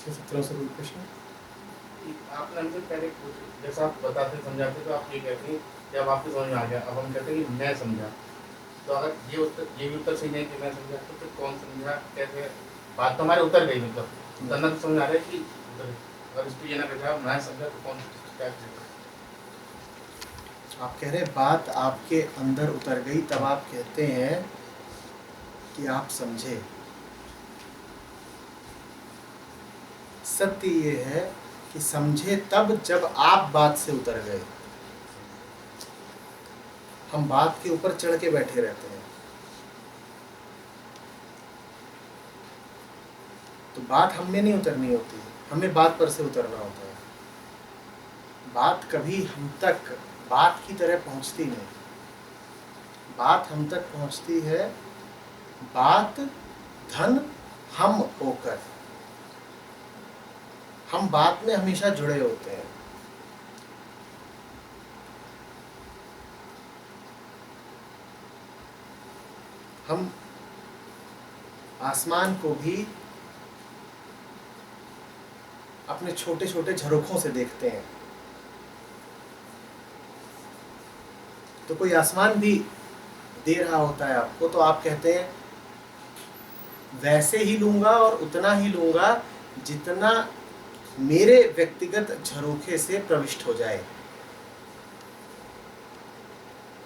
इसके 17 से कोई प्रश्न? आपने हमसे पहले कुछ जैसा आप बताते समझाते तो आप ये कहते हैं कि अब आपको समझ में आ गया, अब हम कहते हैं कि मैं समझा। तो अगर ये भी उत्तर सही नहीं कि मैं समझा, तो फिर कौन समझा कैसे? बात तो हमारे उतर गई, मतलब उतरना तो समझ आ रहा है कि उतर। अगर इसको ये ना कहता मैं समझा तो कौन क्या करेगा? आप कह रहे हैं बात आपके अंदर उतर गई, तब आप कहते हैं कि आप समझे। सत्य ये है कि समझे तब जब आप बात से उतर गए। हम बात के ऊपर चढ़ के बैठे रहते हैं, तो बात हम में नहीं उतरनी होती, हमें बात पर से उतरना होता है। बात कभी हम तक बात की तरह पहुंचती नहीं, बात हम तक पहुंचती है बात धन हम होकर। हम बात में हमेशा जुड़े होते हैं। हम आसमान को भी अपने छोटे छोटे झरोखों से देखते हैं। तो कोई आसमान भी दे रहा होता है आपको, तो आप कहते हैं वैसे ही लूंगा और उतना ही लूंगा जितना मेरे व्यक्तिगत झरोखे से प्रविष्ट हो जाए।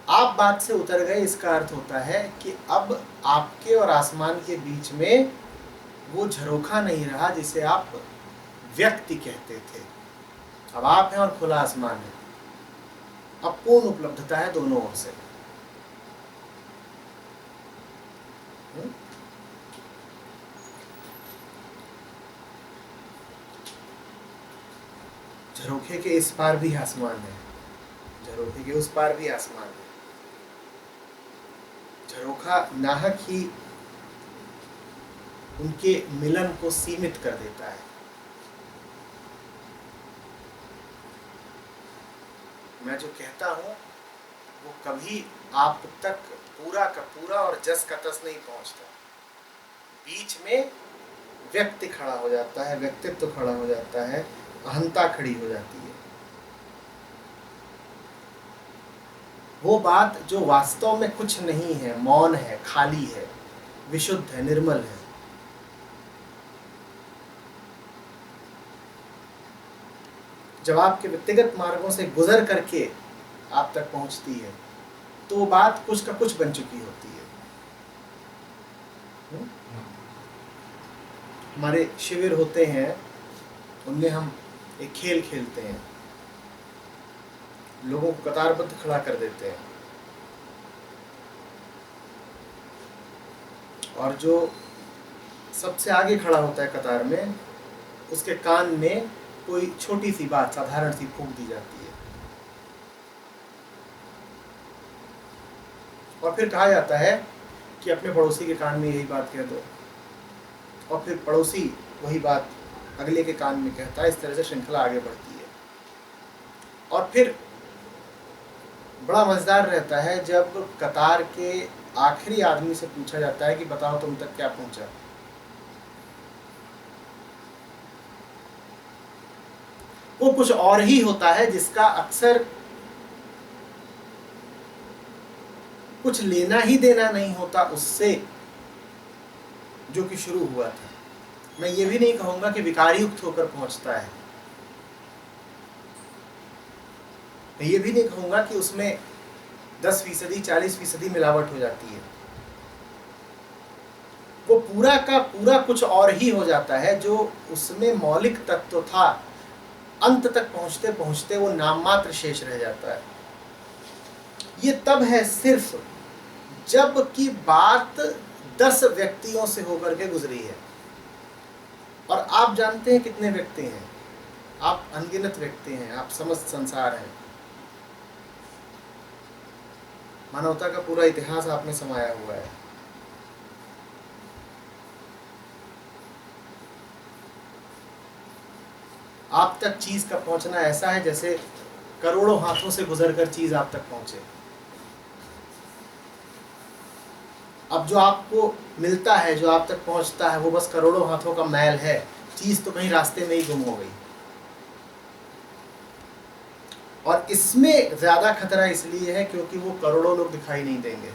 आप बात से उतर गए, इसका अर्थ होता है कि अब आपके और आसमान के बीच में वो झरोखा नहीं रहा जिसे आप व्यक्ति कहते थे। अब आप हैं और खुला आसमान है। अब पूर्ण उपलब्धता है दोनों ओर से। झरोखे के इस पार भी आसमान है, झरोखे के उस पार भी आसमान है। झरोखा नाहक ही उनके मिलन को सीमित कर देता है। मैं जो कहता हूं वो कभी आप तक पूरा का पूरा और जस का तस नहीं पहुंचता। बीच में व्यक्ति खड़ा हो जाता है, व्यक्तित्व खड़ा हो जाता है, अहंता खड़ी हो जाती है। वो बात जो वास्तव में कुछ नहीं है, मौन है, खाली है, विशुद्ध है, निर्मल है। जब आपके व्यक्तिगत मार्गों से गुजर करके आप तक पहुंचती है तो वो बात कुछ का कुछ बन चुकी होती है। हमारे शिविर होते हैं, उनमें हम एक खेल खेलते हैं, लोगों को कतारबद्ध खड़ा कर देते हैं और जो सबसे आगे खड़ा होता है कतार में, उसके कान में कोई छोटी सी बात साधारण सी फूंक दी जाती है और फिर कहा जाता है कि अपने पड़ोसी के कान में यही बात कह दो, और फिर पड़ोसी वही बात अगले के कान में कहता है। इस तरह से श्रृंखला आगे बढ़ती है। और फिर बड़ा मजेदार रहता है जब कतार के आखिरी आदमी से पूछा जाता है कि बताओ तुम तक क्या पहुंचा। वो कुछ और ही होता है जिसका अक्सर कुछ लेना ही देना नहीं होता उससे जो कि शुरू हुआ था। मैं ये भी नहीं कहूंगा कि विकारयुक्त होकर पहुंचता है, मैं ये भी नहीं कहूंगा कि उसमें 10% 40% मिलावट हो जाती है। वो पूरा का पूरा कुछ और ही हो जाता है। जो उसमें मौलिक तत्व था, अंत तक पहुंचते पहुंचते वो नाम मात्र शेष रह जाता है। ये तब है सिर्फ जब की बात 10 व्यक्तियों से होकर के गुजरी है। और आप जानते हैं कितने व्यक्ति हैं? आप अनगिनत व्यक्ति हैं, आप समस्त संसार हैं। मानवता का पूरा इतिहास आप में समाया हुआ है। आप तक चीज का पहुंचना ऐसा है जैसे करोड़ों हाथों से गुजरकर चीज आप तक पहुंचे। अब जो आपको मिलता है, जो आप तक पहुंचता है, वो बस करोड़ों हाथों का मैल है। चीज तो कहीं रास्ते में ही गुम हो गई। और इसमें ज्यादा खतरा इसलिए है क्योंकि वो करोड़ों लोग दिखाई नहीं देंगे।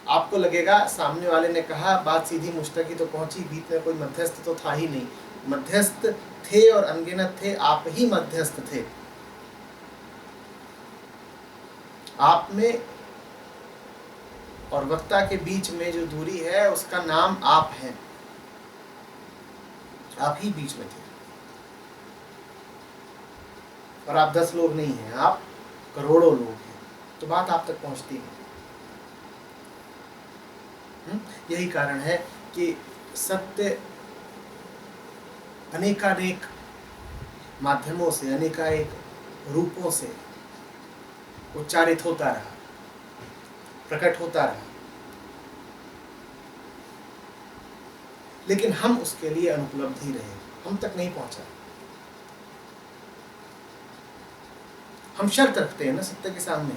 आपको लगेगा सामने वाले ने कहा, बात सीधी मुझ तक ही तो पहुंची, बीच में कोई मध्यस्थ तो था ही नहीं। मध्यस्थ थे और अनगिनत थे, आप ही मध्यस्थ थे। आप में और वक्ता के बीच में जो दूरी है उसका नाम आप हैं। आप ही बीच में थे। और आप 10 लोग नहीं हैं, आप करोड़ों लोग हैं, तो बात आप तक पहुंचती है। यही कारण है कि सत्य अनेकानेक माध्यमों से, अनेकानेक रूपों से उच्चारित होता रहा, प्रकट होता रहा, लेकिन हम उसके लिए अनुपलब्ध ही रहे, हम तक नहीं पहुंचा। हम शर्त रखते हैं ना सत्य के सामने,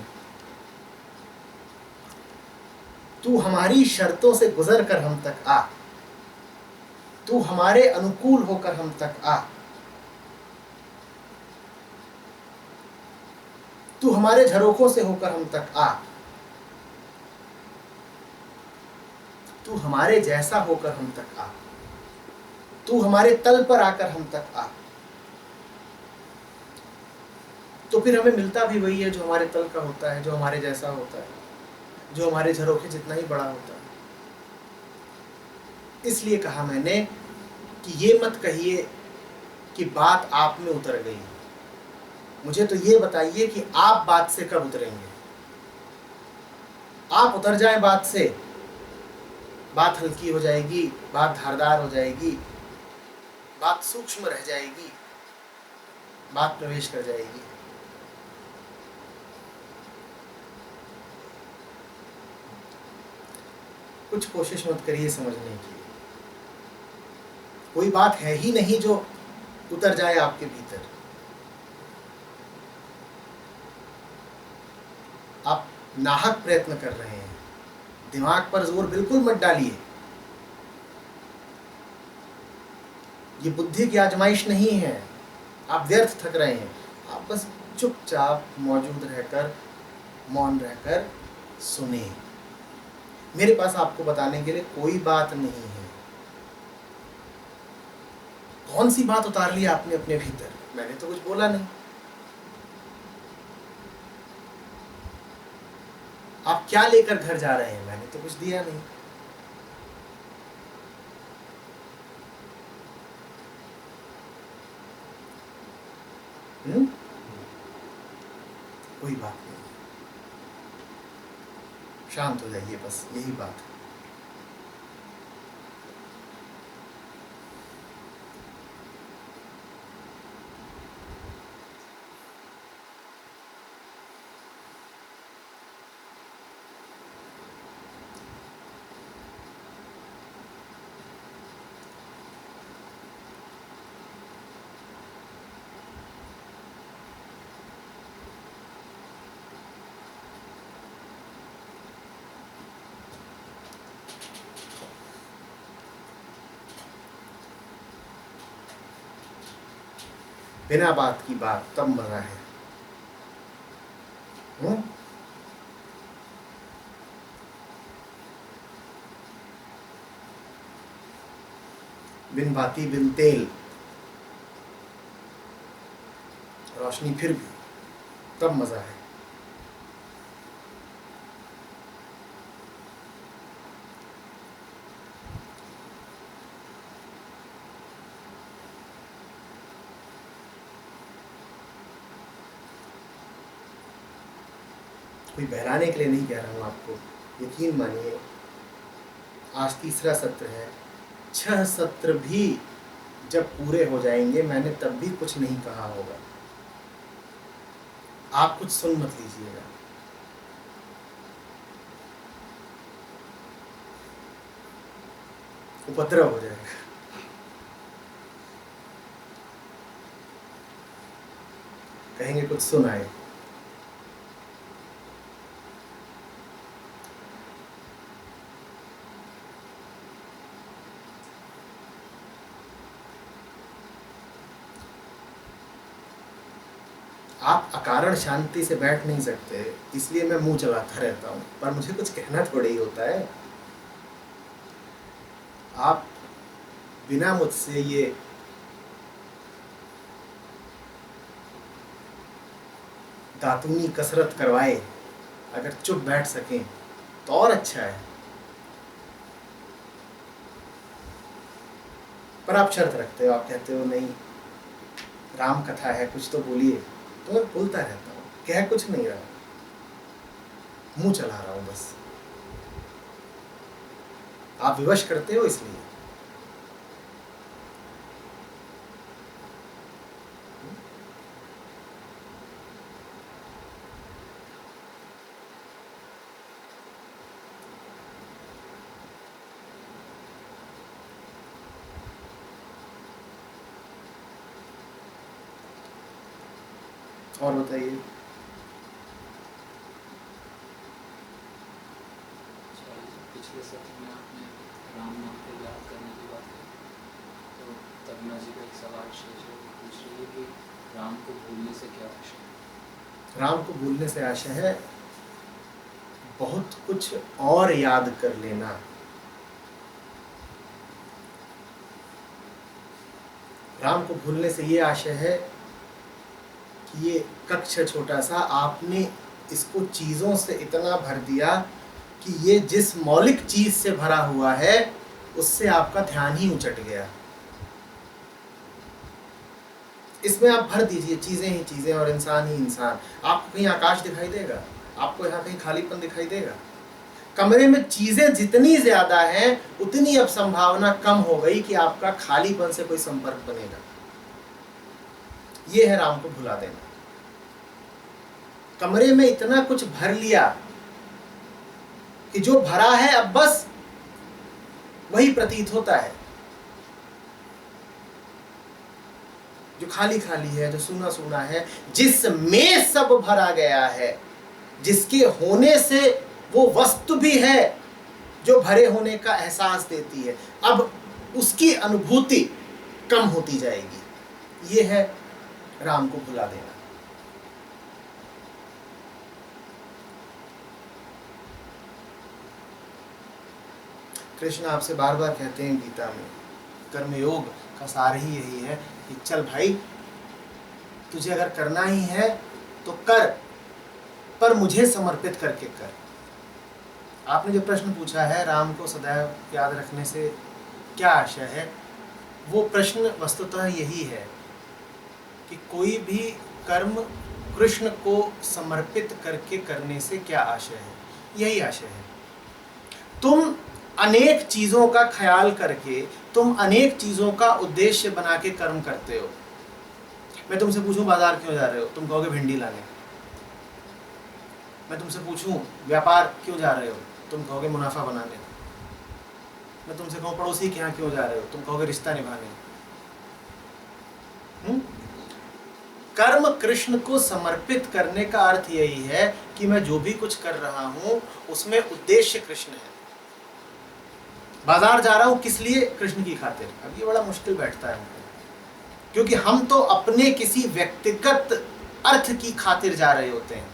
तू हमारी शर्तों से गुजर कर हम तक आ, तू हमारे अनुकूल होकर हम तक आ, तू हमारे झरोखों से होकर हम तक आ, तू हमारे जैसा होकर हम तक आ, तू हमारे तल पर आकर हम तक आ। तो फिर हमें मिलता भी वही है जो हमारे तल का होता है, जो हमारे जैसा होता है, जो हमारे झरोखे जितना ही बड़ा होता है। इसलिए कहा मैंने कि ये मत कहिए कि बात आप में उतर गई, मुझे तो ये बताइए कि आप बात से कब उतरेंगे। आप उतर जाएं बात से, बात हल्की हो जाएगी, बात धारदार हो जाएगी, बात सूक्ष्म रह जाएगी, बात प्रवेश कर जाएगी। कुछ कोशिश मत करिए समझने की, कोई बात है ही नहीं जो उतर जाए आपके भीतर। आप नाहक प्रयत्न कर रहे हैं, दिमाग पर जोर बिल्कुल मत डालिए। ये बुद्धि की आजमाइश नहीं है, आप व्यर्थ थक रहे हैं। आप बस चुपचाप मौजूद रहकर, मौन रहकर सुने। मेरे पास आपको बताने के लिए कोई बात नहीं है। कौन सी बात उतार ली आपने अपने भीतर? मैंने तो कुछ बोला नहीं। आप क्या लेकर घर जा रहे हैं? मैंने तो कुछ दिया नहीं। कोई बात नहीं, शांत हो जाइए, बस यही बात है। बिना बात की बात तब मजा है। बिन बाती बिन तेल, रोशनी फिर भी, तब मजा है। कोई बहलाने के लिए नहीं कह रहा हूँ आपको, यकीन मानिए। आज तीसरा सत्र है, 6 सत्र भी जब पूरे हो जाएंगे, मैंने तब भी कुछ नहीं कहा होगा। आप कुछ सुन मत लीजिएगा। उपद्रव हो जाएगा। कहेंगे कुछ सुन आए। आप अकारण शांति से बैठ नहीं सकते, इसलिए मैं मुंह चलाता रहता हूँ, पर मुझे कुछ कहना थोड़ा ही होता है। आप बिना मुझसे ये दातूनी कसरत करवाए अगर चुप बैठ सकें तो और अच्छा है। पर आप शर्त रखते हो, आप कहते हो नहीं राम कथा है, कुछ तो बोलिए, तो मैं बोलता रहता हूँ, कह कुछ नहीं रहा, मुंह चला रहा हूँ बस। आप विवश करते हो इसलिए। और बताइए। पिछले सत्र में आपने राम नाम को याद करने की बात की, तो तरुणा जी का एक सवाल शेष है, वो पूछ रही है कि राम को भूलने से क्या आशय है? राम को भूलने से आशय है बहुत कुछ और याद कर लेना। राम को भूलने से ये आशय है कि ये कक्ष छोटा सा, आपने इसको चीज़ों से इतना भर दिया कि ये जिस मौलिक चीज़ से भरा हुआ है उससे आपका ध्यान ही उचट गया। इसमें आप भर दीजिए चीज़ें ही चीज़ें और इंसान ही इंसान। आपको कहीं आकाश दिखाई देगा? आपको यहाँ कहीं खालीपन दिखाई देगा? कमरे में चीज़ें जितनी ज़्यादा हैं उतनी अब संभावना कम हो गई कि आपका खालीपन से कोई संपर्क बनेगा। ये है राम को भुला देना। कमरे में इतना कुछ भर लिया कि जो भरा है अब बस वही प्रतीत होता है। जो खाली खाली है, जो सूना सूना है, जिसमें सब भरा गया है, जिसके होने से वो वस्तु भी है जो भरे होने का एहसास देती है, अब उसकी अनुभूति कम होती जाएगी। ये है राम को भुला देना। कृष्ण आपसे बार बार कहते हैं गीता में, कर्मयोग का सार ही यही है कि चल भाई, तुझे अगर करना ही है तो कर, पर मुझे समर्पित करके कर। आपने जो प्रश्न पूछा है राम को सदैव याद रखने से क्या आशय है, वो प्रश्न वस्तुतः यही है कि कोई भी कर्म कृष्ण को समर्पित करके करने से क्या आशय है। यही आशय है। तुम अनेक चीज़ों का ख्याल करके, तुम अनेक चीज़ों का उद्देश्य बना के कर्म करते हो। मैं तुमसे पूछूं बाजार क्यों जा रहे हो, तुम कहोगे भिंडी लाने। मैं तुमसे पूछूं व्यापार क्यों जा रहे हो, तुम कहोगे मुनाफा बनाने। मैं तुमसे कहूँ पड़ोसी के यहाँ क्यों जा रहे हो, तुम कहोगे रिश्ता निभाने। कर्म कृष्ण को समर्पित करने का अर्थ यही है कि मैं जो भी कुछ कर रहा हूं उसमें उद्देश्य कृष्ण है। बाजार जा रहा हूं किस लिए? कृष्ण की खातिर। अब ये बड़ा मुश्किल बैठता है, क्योंकि हम तो अपने किसी व्यक्तिगत अर्थ की खातिर जा रहे होते हैं।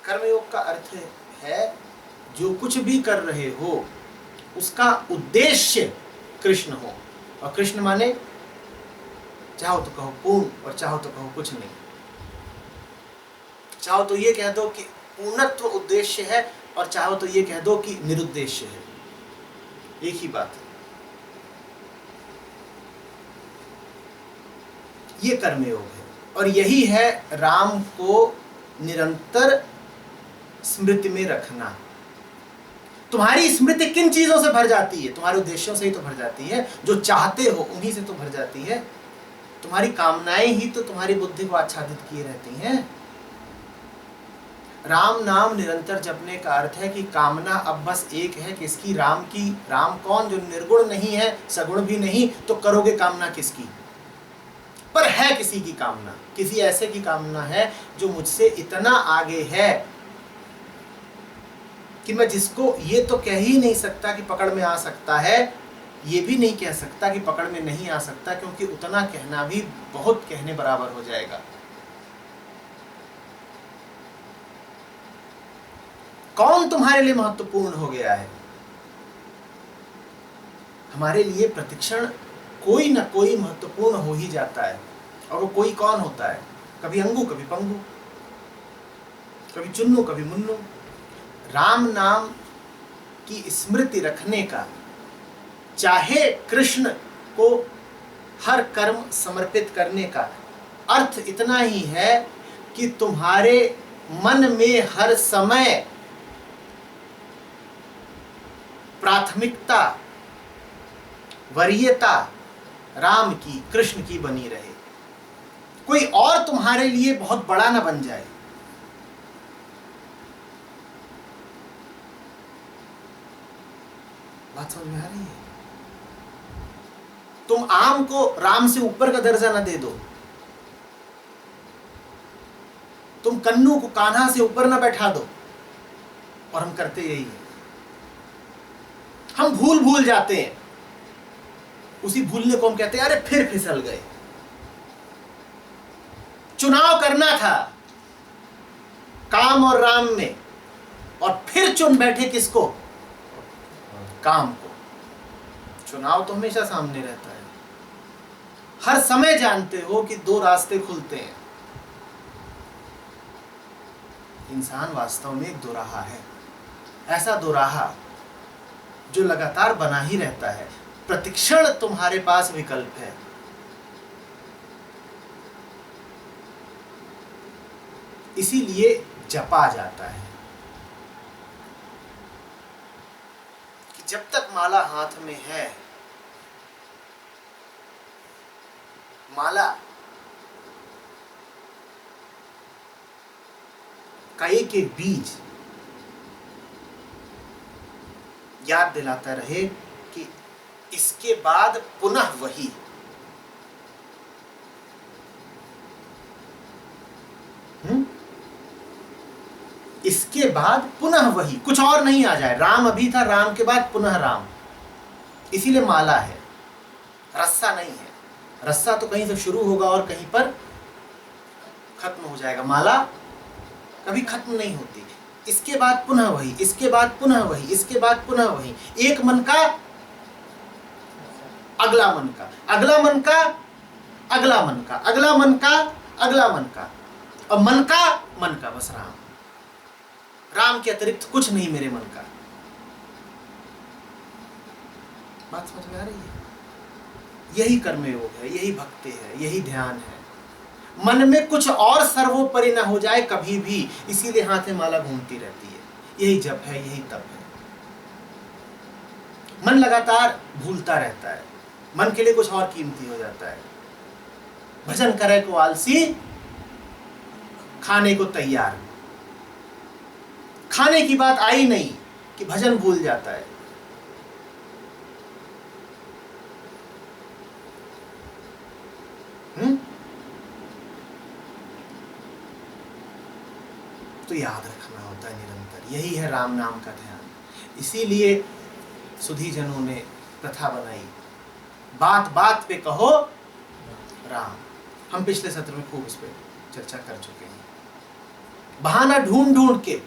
कर्मयोग का अर्थ है जो कुछ भी कर रहे हो उसका उद्देश्य कृष्ण हो, और कृष्ण माने चाहो तो कहो पूर्ण और चाहो तो कहो कुछ नहीं। चाहो तो ये कह दो कि पूर्णत्व उद्देश्य है, और चाहो तो ये कह दो कि निरुद्देश्य है, एक ही बात है। ये कर्मयोग है, और यही है राम को निरंतर स्मृति में रखना। तुम्हारी स्मृति किन चीजों से भर जाती है? तुम्हारे उद्देश्यों से ही तो भर जाती है। जो चाहते हो उन्हीं से तो भर जाती है। तुम्हारी कामनाएं ही तो तुम्हारी बुद्धि को आच्छादित किए रहती हैं। राम नाम निरंतर जपने का अर्थ है कि कामना अब बस एक है, किसकी? राम की। राम कौन? जो निर्गुण नहीं है, सगुण भी नहीं, तो करोगे कामना किसकी? पर है किसी की कामना, किसी ऐसे की कामना है जो मुझसे इतना आगे है कि मैं जिसको ये तो कह ही नहीं सकता कि पकड़ में आ सकता है, ये भी नहीं कह सकता कि पकड़ में नहीं आ सकता, क्योंकि उतना कहना भी बहुत कहने बराबर हो जाएगा। कौन तुम्हारे लिए महत्वपूर्ण हो गया है? हमारे लिए प्रतिक्षण कोई ना कोई महत्वपूर्ण हो ही जाता है। और वो कोई कौन होता है? कभी अंगू, कभी पंगू, कभी चुन्नू, कभी मुन्नू। राम नाम की स्मृति रखने का, चाहे कृष्ण को हर कर्म समर्पित करने का अर्थ इतना ही है कि तुम्हारे मन में हर समय प्राथमिकता, वरीयता राम की, कृष्ण की बनी रहे। कोई और तुम्हारे लिए बहुत बड़ा ना बन जाए। बात समझ में आ रही है? तुम आम को राम से ऊपर का दर्जा ना दे दो। तुम कन्नू को कान्हा से ऊपर ना बैठा दो। और हम करते यही है। हम भूल जाते हैं। उसी भूलने को हम कहते हैं अरे फिर फिसल गए। चुनाव करना था काम और राम में, और फिर चुन बैठे किसको? काम को। चुनाव तो हमेशा सामने रहता है। हर समय जानते हो कि दो रास्ते खुलते हैं। इंसान वास्तव में एक दोराहा है। ऐसा दोराहा जो लगातार बना ही रहता है। प्रतिक्षण तुम्हारे पास विकल्प है। इसीलिए जपा जाता है कि जब तक माला हाथ में है, माला का एक एक बीज याद दिलाता रहे कि इसके बाद पुनः वही। इसके बाद पुनः वही, कुछ और नहीं आ जाए। राम अभी था, राम के बाद पुनः राम। इसीलिए माला है, रस्सा नहीं है। रस्सा तो कहीं से शुरू होगा और कहीं पर खत्म हो जाएगा। माला कभी खत्म नहीं होती। इसके बाद पुनः वही, इसके बाद पुनः वही, इसके बाद पुनः वही। एक मन का, अगला मन का, अगला मन का, अगला मन का, अगला मन का, अगला मन का, और मन का बस राम। राम के अतिरिक्त कुछ नहीं मेरे मन का। बात समझ में आ रही है? यही कर्मयोग है, यही भक्ति है, यही ध्यान है। मन में कुछ और सर्वोपरि न हो जाए कभी भी। इसीलिए हाथ में माला घूमती रहती है। यही जप है, यही तप है। मन लगातार भूलता रहता है। मन के लिए कुछ और कीमती हो जाता है। भजन करे को आलसी, खाने को तैयार। खाने की बात आई नहीं कि भजन भूल जाता है। तो याद रखना होता है निरंतर। यही है राम नाम का ध्यान। इसीलिए सुधी जनों ने प्रथा बनाई, बात बात पे कहो राम। हम पिछले सत्र में खूब इस पे चर्चा कर चुके हैं। बहाना ढूंढ ढूंढ के,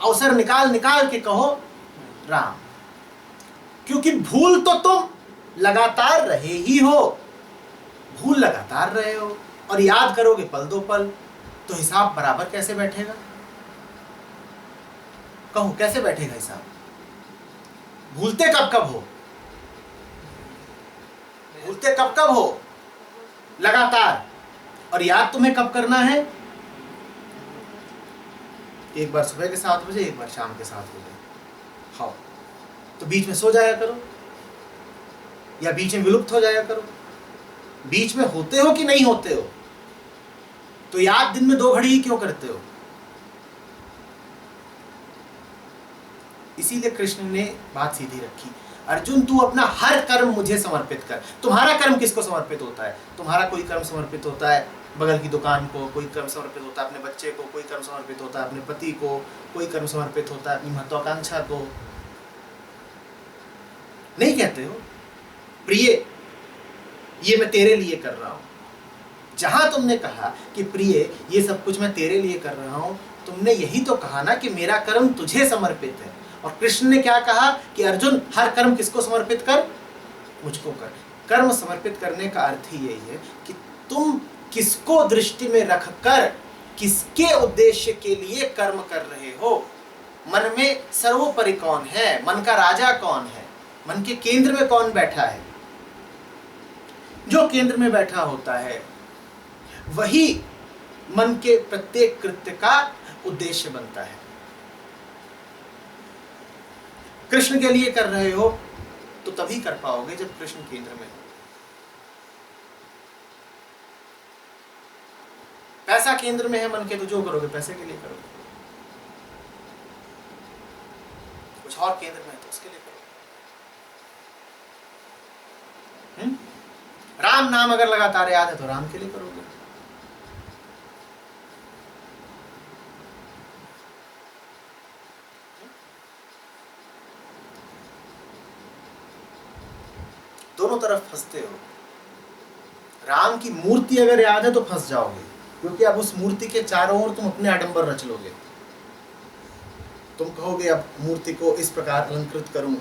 अवसर निकाल निकाल के कहो राम। क्योंकि भूल तो तुम लगातार रहे ही हो। भूल लगातार रहे हो और याद करोगे पल दो पल, तो हिसाब बराबर कैसे बैठेगा? कहो कैसे बैठेगा हिसाब? भूलते कब कब हो? भूलते कब कब हो? लगातार। और याद तुम्हें कब करना है? एक बार सुबह के 7 बजे, एक बार शाम के 7 बजे। हाँ, तो बीच में सो जाया करो या बीच में विलुप्त हो जाया करो। बीच में होते हो कि नहीं होते हो? तो याद दिन में 2 घड़ी ही क्यों करते हो? इसीलिए कृष्ण ने बात सीधी रखी, अर्जुन तू अपना हर कर्म मुझे समर्पित कर। तुम्हारा कर्म किसको समर्पित होता है? तुम्हारा कोई कर्म समर्पित होता है बगल की दुकान को, कोई कर्म समर्पित होता है अपने बच्चे को, कोई कर्म समर्पित होता है अपने पति को, कोई कर्म समर्पित होता है अपनी महत्वाकांक्षा को। नहीं कहते हो प्रिय ये मैं तेरे लिए कर रहा हूं। जहां तुमने कहा कि प्रिय ये सब कुछ मैं तेरे लिए कर रहा हूं, तुमने यही तो कहा ना कि मेरा कर्म तुझे समर्पित है। और कृष्ण ने क्या कहा कि अर्जुन हर कर्म किसको समर्पित कर? मुझको कर। कर्म समर्पित करने का अर्थ ही यही है कि तुम किसको दृष्टि में रखकर किसके उद्देश्य के लिए कर्म कर रहे हो। मन में सर्वोपरि कौन है, मन का राजा कौन है, मन के केंद्र में कौन बैठा है। जो केंद्र में बैठा होता है वही मन के प्रत्येक कृत्य का उद्देश्य बनता है। कृष्ण के लिए कर रहे हो तो तभी कर पाओगे जब कृष्ण केंद्र में हो। पैसा केंद्र में है मन के तो जो करोगे पैसे के लिए करोगे, कुछ और केंद्र में है तो उसके लिए करोगे। राम नाम अगर लगातार याद है तो राम के लिए करोगे। दोनों तरफ फंसते हो। राम की मूर्ति अगर याद है तो फंस जाओगे, क्योंकि अब उस मूर्ति के चारों ओर तुम अपने आडंबर रच लोगे। तुम कहोगे अब मूर्ति को इस प्रकार अलंकृत करूं,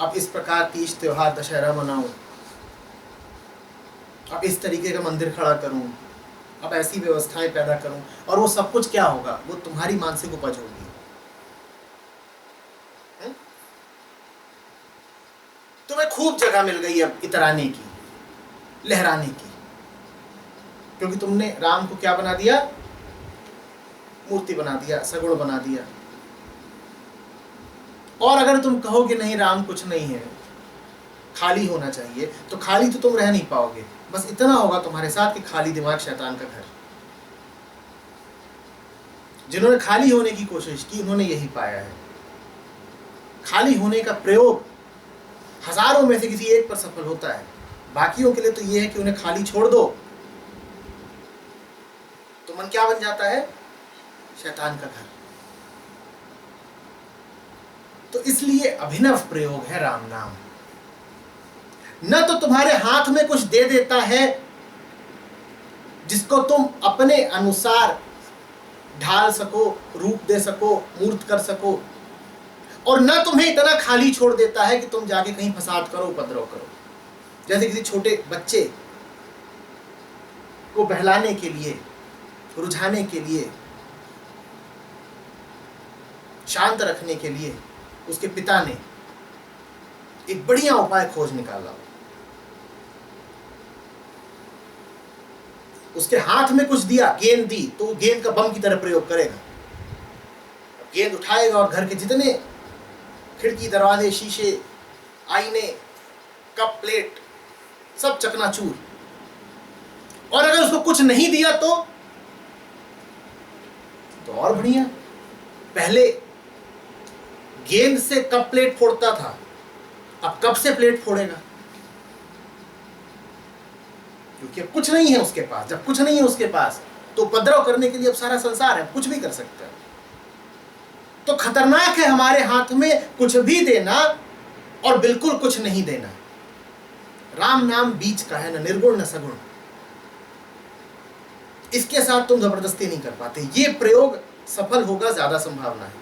अब इस प्रकार तीज त्योहार दशहरा मनाऊं, अब इस तरीके का मंदिर खड़ा करूं, अब ऐसी व्यवस्थाएं पैदा करूं। और वो सब कुछ क्या होगा? वो तुम्हारी मानसिक उपज होगी। तुम्हें खूब जगह मिल गई अब इतराने की, लहराने की, क्योंकि तुमने राम को क्या बना दिया? मूर्ति बना दिया, सगुण बना दिया। और अगर तुम कहोगे नहीं राम कुछ नहीं है, खाली होना चाहिए, तो खाली तो तुम रह नहीं पाओगे। बस इतना होगा तुम्हारे साथ कि खाली दिमाग शैतान का घर। जिन्होंने खाली होने की कोशिश की उन्होंने यही पाया है। खाली होने का प्रयोग हजारों में से किसी एक पर सफल होता है। बाकियों के लिए तो यह है कि उन्हें खाली छोड़ दो तो मन क्या बन जाता है? शैतान का घर। तो इसलिए अभिनव प्रयोग है राम नाम। न तो तुम्हारे हाथ में कुछ दे देता है जिसको तुम अपने अनुसार ढाल सको, रूप दे सको, मूर्त कर सको, और न तुम्हें इतना खाली छोड़ देता है कि तुम जाके कहीं फसाद करो, उपद्रव करो। जैसे किसी छोटे बच्चे को बहलाने के लिए, रुझाने के लिए, शांत रखने के लिए उसके पिता ने एक बढ़िया उपाय खोज निकाला। उसके हाथ में कुछ दिया, गेंद दी, तो वो गेंद का बम की तरह प्रयोग करेगा। गेंद उठाएगा और घर के जितने खिड़की, दरवाजे, शीशे, आईने, कप, प्लेट सब चकनाचूर। और अगर उसको कुछ नहीं दिया तो और बढ़िया। पहले गेंद से कप प्लेट फोड़ता था, अब कप से प्लेट फोड़ेगा, क्योंकि अब कुछ नहीं है उसके पास। जब कुछ नहीं है उसके पास तो उपद्रव करने के लिए अब सारा संसार है, कुछ भी कर सकता है। तो खतरनाक है हमारे हाथ में कुछ भी देना और बिल्कुल कुछ नहीं देना। राम नाम बीच का है, न निर्गुण न सगुण। इसके साथ तुम जबरदस्ती नहीं कर पाते। ये प्रयोग सफल होगा ज्यादा संभावना है,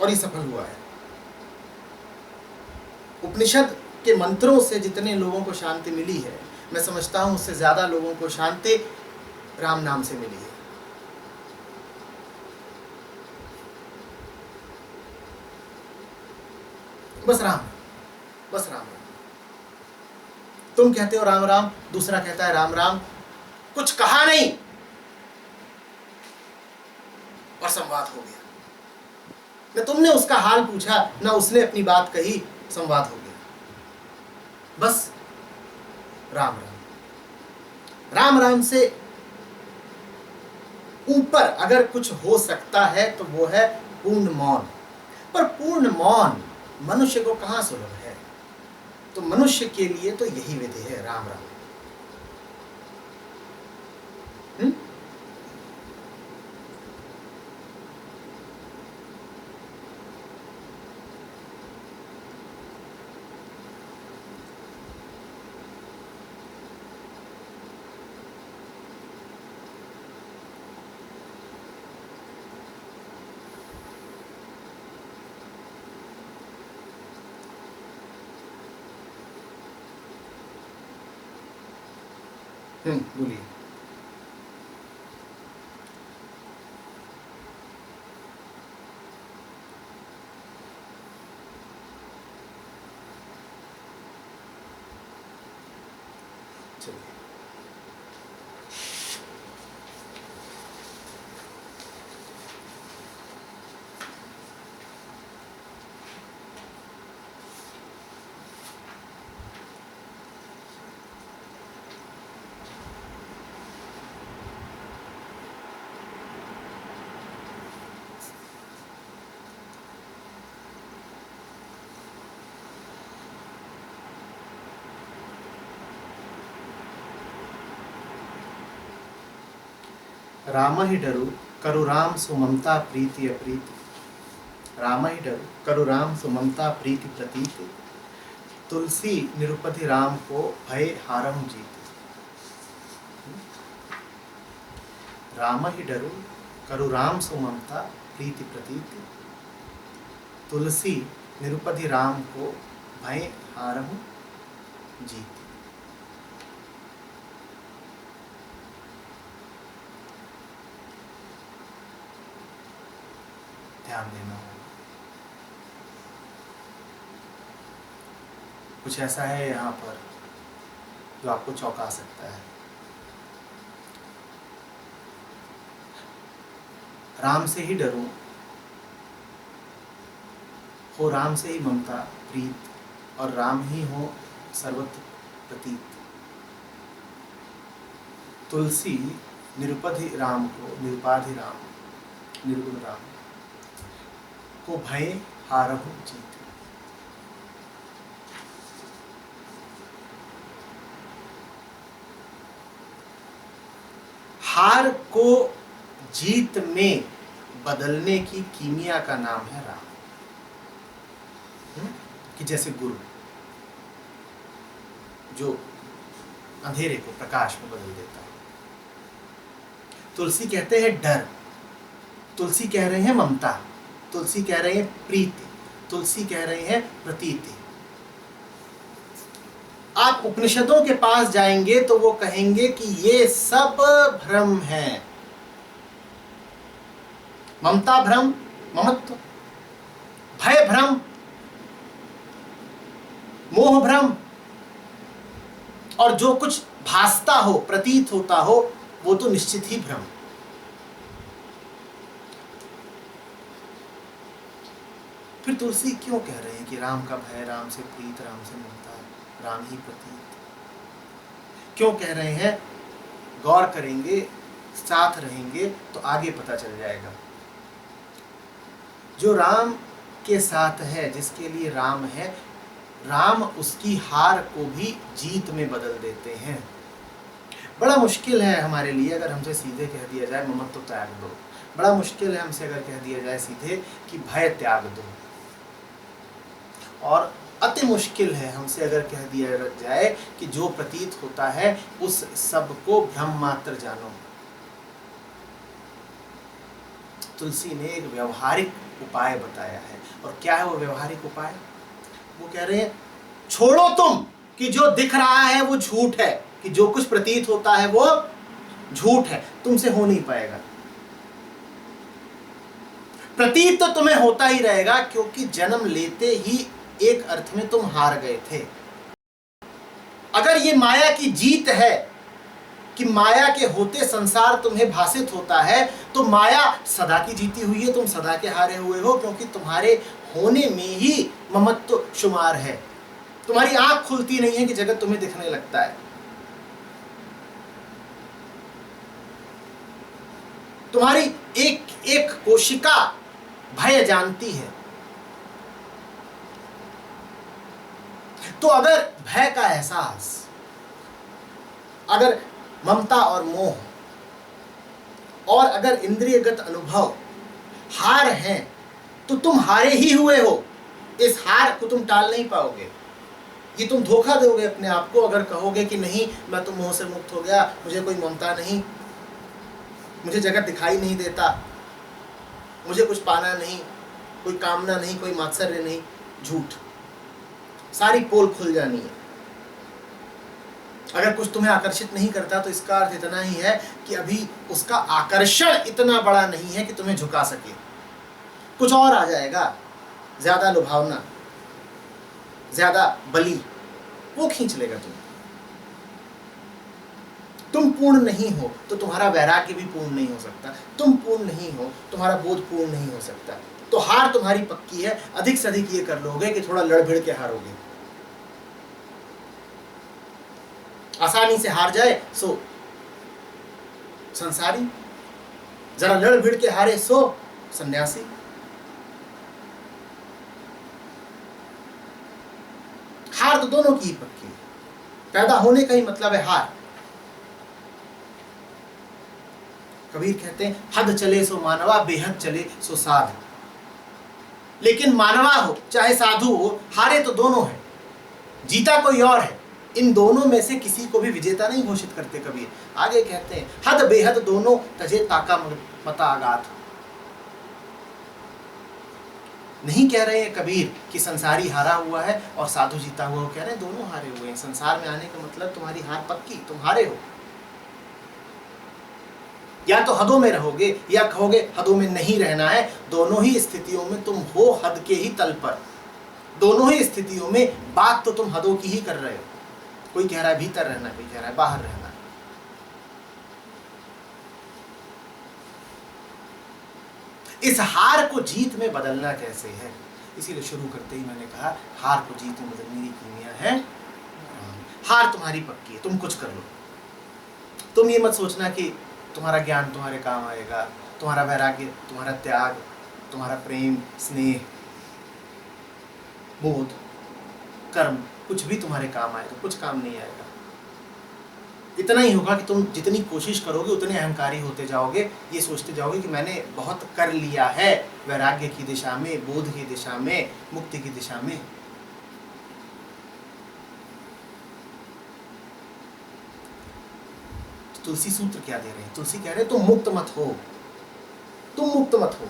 और ये सफल हुआ है। उपनिषद के मंत्रों से जितने लोगों को शांति मिली है, मैं समझता हूं उससे ज्यादा लोगों को शांति राम नाम से मिली है। बस राम, बस राम। तुम कहते हो राम राम, दूसरा कहता है राम राम, कुछ कहा नहीं और संवाद हो गया। न तुमने उसका हाल पूछा, न उसने अपनी बात कही, संवाद हो गया। बस राम राम। राम राम से ऊपर अगर कुछ हो सकता है तो वो है पूर्ण मौन। पर पूर्ण मौन मनुष्य को कहां सुलभ है? तो मनुष्य के लिए तो यही विधि है, राम राम। बोलिए। चलिए, राम ही डरू करु राम सुममता प्रीति अप्रीति, राम ही डरू करु राम सुममता प्रीति प्रतीति, तुलसी निरुपधि राम को भय हारहु जीति। राम ही डरू करु राम सुममता प्रीति प्रतीति, तुलसी निरुपधि राम को भय हारहु जीति। ध्यान देना होगा। कुछ ऐसा है यहाँ पर जो आपको चौंका सकता है। राम से ही डरूं, हो राम से ही ममता प्रीत, और राम ही हो सर्वत्र प्रतीत। तुलसी निरुपधि राम को, निरुपाधि राम, निर्गुण राम को भय हारहु जीत। हार को जीत में बदलने की कीमिया का नाम है राम। कि जैसे गुरु जो अंधेरे को प्रकाश में बदल देता है। तुलसी कहते हैं डर, तुलसी कह रहे हैं ममता, तुलसी कह रहे हैं प्रीति, तुलसी कह रहे हैं प्रतीति। आप उपनिषदों के पास जाएंगे तो वो कहेंगे कि ये सब भ्रम है। ममता भ्रम, ममत्व, भय भ्रम, मोह भ्रम, और जो कुछ भासता हो, प्रतीत होता हो, वो तो निश्चित ही भ्रम। फिर तुलसी क्यों कह रहे हैं कि राम का भय, राम से प्रीत, राम से ममता, राम ही प्रतीत? क्यों कह रहे हैं? गौर करेंगे, साथ रहेंगे तो आगे पता चल जाएगा। जो राम के साथ है, जिसके लिए राम है, राम उसकी हार को भी जीत में बदल देते हैं। बड़ा मुश्किल है हमारे लिए अगर हमसे सीधे कह दिया जाए ममत्व त्याग दो। बड़ा मुश्किल है हमसे अगर कह दिया जाए सीधे कि भय त्याग दो। और अति मुश्किल है हमसे अगर कह दिया जाए कि जो प्रतीत होता है उस सब को भ्रम मात्र जानो। तुलसी ने एक व्यवहारिक उपाय बताया है। और क्या है वो व्यवहारिक उपाय? वो कह रहे हैं छोड़ो तुम कि जो दिख रहा है वो झूठ है, कि जो कुछ प्रतीत होता है वो झूठ है, तुमसे हो नहीं पाएगा। प्रतीत तो तुम्हें होता ही रहेगा, क्योंकि जन्म लेते ही एक अर्थ में तुम हार गए थे। अगर ये माया की जीत है कि माया के होते संसार तुम्हें भासित होता है, तो माया सदा की जीती हुई है, तुम सदा के हारे हुए हो, क्योंकि तुम्हारे होने में ही ममत्व शुमार है। तुम्हारी आंख खुलती नहीं है कि जगत तुम्हें दिखने लगता है। तुम्हारी एक एक कोशिका भय जानती है। तो अगर भय का एहसास, अगर ममता और मोह, और अगर इंद्रियगत अनुभव हार हैं, तो तुम हारे ही हुए हो। इस हार को तुम टाल नहीं पाओगे। ये तुम धोखा दोगे अपने आप को अगर कहोगे कि नहीं, मैं तो मोह से मुक्त हो गया, मुझे कोई ममता नहीं, मुझे जगत दिखाई नहीं देता, मुझे कुछ पाना नहीं, कोई कामना नहीं, कोई मात्सर्य नहीं। झूठ। सारी पोल खुल जानी है। अगर कुछ तुम्हें आकर्षित नहीं करता तो इसका अर्थ इतना ही है कि अभी उसका आकर्षण इतना बड़ा नहीं है कि तुम्हें झुका सके। कुछ और आ जाएगा, ज्यादा लुभावना, ज्यादा बली, वो खींच लेगा तुम्हें। तुम पूर्ण नहीं हो तो तुम्हारा वैराग्य भी पूर्ण नहीं हो सकता। तुम पूर्ण नहीं हो, तुम्हारा बोध पूर्ण नहीं हो सकता। तो हार तुम्हारी पक्की है। अधिक से अधिक ये कर लोगे कि थोड़ा लड़ भिड़ के हारोगे। आसानी से हार जाए सो संसारी, जरा लड़ भिड़ के हारे सो सन्यासी। हार तो दोनों की ही पक्की है। पैदा होने का ही मतलब है हार। कबीर कहते हैं हद चले सो मानवा, बेहद चले सो साध। लेकिन मानवा हो चाहे साधु हो, हारे तो दोनों है, जीता कोई और है। इन दोनों में से किसी को भी विजेता नहीं घोषित करते कबीर। आगे कहते हैं हद बेहद दोनों तजे ताका मता आगात। नहीं कह रहे हैं कबीर कि संसारी हारा हुआ है और साधु जीता हुआ हो, कह रहे हैं दोनों हारे हुए हैं। संसार में आने का मतलब तुम्हारी हार पक्की, तुम हारे हो। या तो हदों में रहोगे या कहोगे हदों में नहीं रहना है। दोनों ही स्थितियों में तुम हो हद के ही तल पर। दोनों ही स्थितियों में बात तो तुम हदों की ही कर रहे हो। कोई कह रहा है भीतर रहना, कोई कह रहा है बाहर रहना। इस हार को जीत में बदलना कैसे है? इसीलिए शुरू करते ही मैंने कहा हार को जीत में बदलने की कीमिया है। हार तुम्हारी पक्की है, तुम कुछ कर लो। तुम ये मत सोचना कि तुम्हारा ज्ञान तुम्हारे काम आएगा, तुम्हारा वैराग्य, तुम्हारा त्याग, तुम्हारा प्रेम, स्नेह, बोध, कर्म कुछ भी तुम्हारे काम आएगा। कुछ काम नहीं आएगा। इतना ही होगा कि तुम जितनी कोशिश करोगे उतने अहंकारी होते जाओगे। ये सोचते जाओगे कि मैंने बहुत कर लिया है वैराग्य की दिशा में, बोध की दिशा में, मुक्ति की दिशा में। तुलसी सूत्र क्या दे रहे हैं? तुलसी कह रहे हैं तुम मुक्त मत हो, तुम मुक्त मत हो।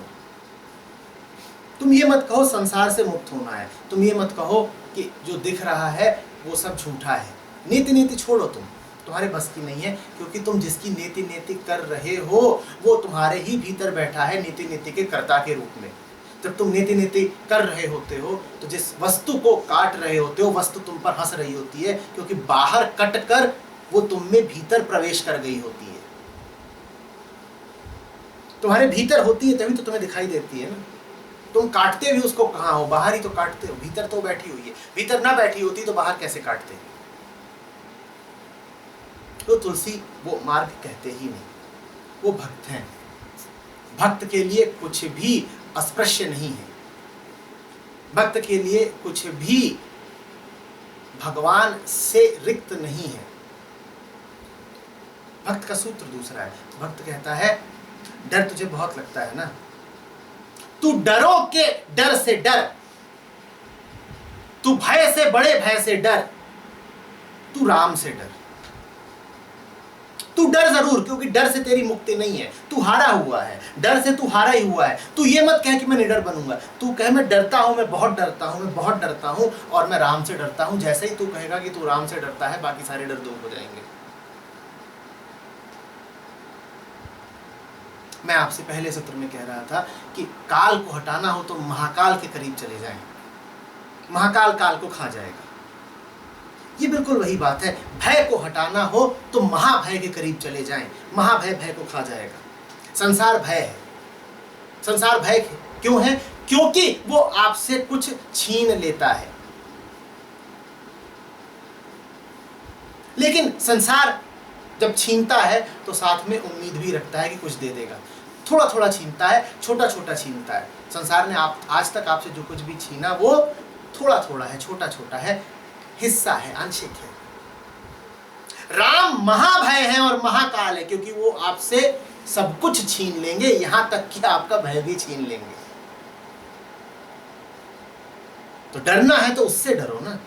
तुम ये मत कहो संसार से मुक्त होना है। तुम ये मत कहो कि जो दिख रहा है वो सब झूठा है। नीति नीति छोड़ो, तुम्हारे बस की नहीं है। क्योंकि तुम जिसकी नीति नीति कर रहे हो वो तुम्हारे ही भीतर बैठा है नीति नीति के कर्ता के रूप में। जब तुम नीति नीति कर रहे होते हो तो जिस वस्तु को काट रहे होते हो वस्तु तुम पर हंस रही होती है, क्योंकि बाहर कट कर वो तुम में भीतर प्रवेश कर गई होती है। तुम्हारे भीतर होती है तभी तो तुम्हें दिखाई देती है ना। तुम काटते भी उसको कहाँ हो? बाहर ही तो काटते हो, भीतर तो बैठी हुई है। भीतर ना बैठी होती तो बाहर कैसे काटते? तो तुलसी वो मार्ग कहते ही नहीं, वो भक्त हैं। भक्त के लिए कुछ भी अस्पृश्य नहीं है। भक्त के लिए कुछ भी भगवान से रिक्त नहीं है। भक्त का सूत्र दूसरा है। भक्त कहता है डर तुझे बहुत लगता है ना, तू डरो के डर से डर, तू भय से, बड़े भय से डर, तू राम से डर। तू डर जरूर, क्योंकि डर से तेरी मुक्ति नहीं है। तू हारा हुआ है, डर से तू हारा ही हुआ है। तू ये मत कह कि मैं निडर बनूंगा। तू कह मैं डरता हूं, मैं बहुत डरता हूं, मैं बहुत डरता हूं और मैं राम से डरता हूं। जैसे ही तू कहेगा कि तू राम से डरता है, बाकी सारे डर दूर हो जाएंगे। मैं आपसे पहले सत्र में कह रहा था कि काल को हटाना हो तो महाकाल के करीब चले जाएं। महाकाल काल को खा जाएगा। ये बिल्कुल वही बात है। भय को हटाना हो तो महाभय के करीब चले जाएं। महाभय भय को खा जाएगा। संसार भय है। संसार भय क्यों है? क्योंकि वो आपसे कुछ छीन लेता है। लेकिन संसार जब छीनता है तो साथ में उम्मीद भी रखता है कि कुछ दे देगा। थोड़ा थोड़ा छीनता है, छोटा छोटा छीनता है। संसार ने आज तक आपसे जो कुछ भी छीना वो थोड़ा थोड़ा है, छोटा छोटा है, हिस्सा है, आंशिक है। राम महाभय है और महाकाल है, क्योंकि वो आपसे सब कुछ छीन लेंगे, यहां तक कि आपका भय भी छीन लेंगे। तो डरना है तो उससे डरो ना।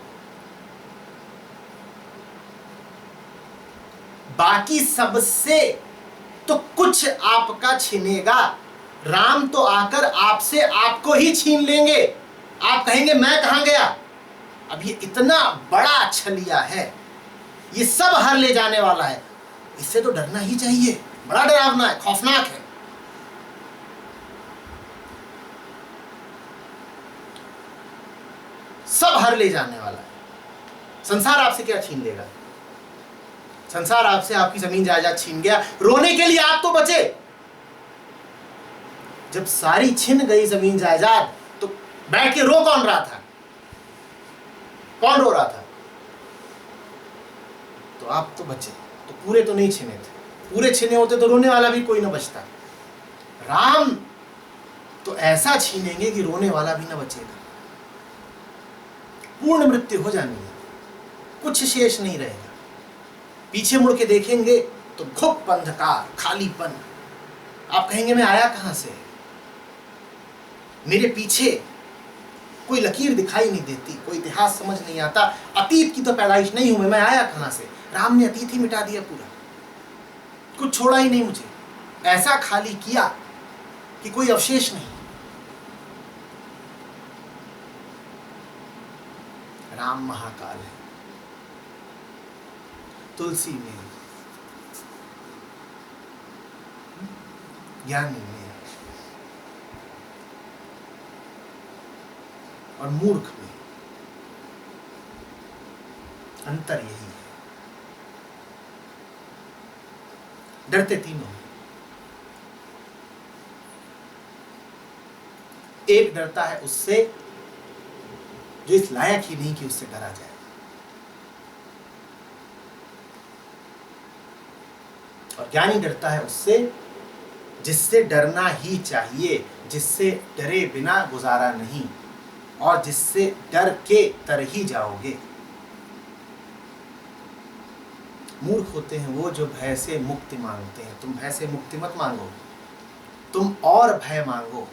बाकी सबसे तो कुछ आपका छीनेगा। राम तो आकर आपसे आपको ही छीन लेंगे। आप कहेंगे मैं कहां गया? अब ये इतना बड़ा छलिया है, ये सब हर ले जाने वाला है। इससे तो डरना ही चाहिए, बड़ा डरावना है, खौफनाक है। सब हर ले जाने वाला है। संसार आपसे क्या छीन लेगा? संसार आपसे आपकी जमीन जायदाद छीन गया, रोने के लिए आप तो बचे। जब सारी छिन गई जमीन जायदाद तो बैठ के रो कौन रहा था? कौन रो रहा था? तो आप तो बचे, तो पूरे तो नहीं छिने थे। पूरे छिने होते तो रोने वाला भी कोई ना बचता। राम तो ऐसा छीनेंगे कि रोने वाला भी ना बचेगा। पूर्ण मृत्यु हो जानी है, कुछ शेष नहीं रहेगा। पीछे मुड़ के देखेंगे तो घुप अंधकार, खालीपन। आप कहेंगे मैं आया कहां से? मेरे पीछे कोई लकीर दिखाई नहीं देती, कोई इतिहास समझ नहीं आता। अतीत की तो पैदाइश नहीं हूं मैं आया कहां से? राम ने अतीत ही मिटा दिया पूरा, कुछ छोड़ा ही नहीं मुझे। ऐसा खाली किया कि कोई अवशेष नहीं। राम महाकाल है। तुलसी में, ज्ञानी में और मूर्ख में अंतर यही है। डरते तीनों हैं। एक डरता है उससे जो इस लायक ही नहीं कि उससे डरा जाए। और ज्ञानी डरता है उससे जिससे डरना ही चाहिए, जिससे डरे बिना गुजारा नहीं, और जिससे डर के तर ही जाओगे। मूर्ख होते हैं वो जो भय से मुक्ति मांगते हैं। तुम भय से मुक्ति मत मांगो, तुम और भय मांगो,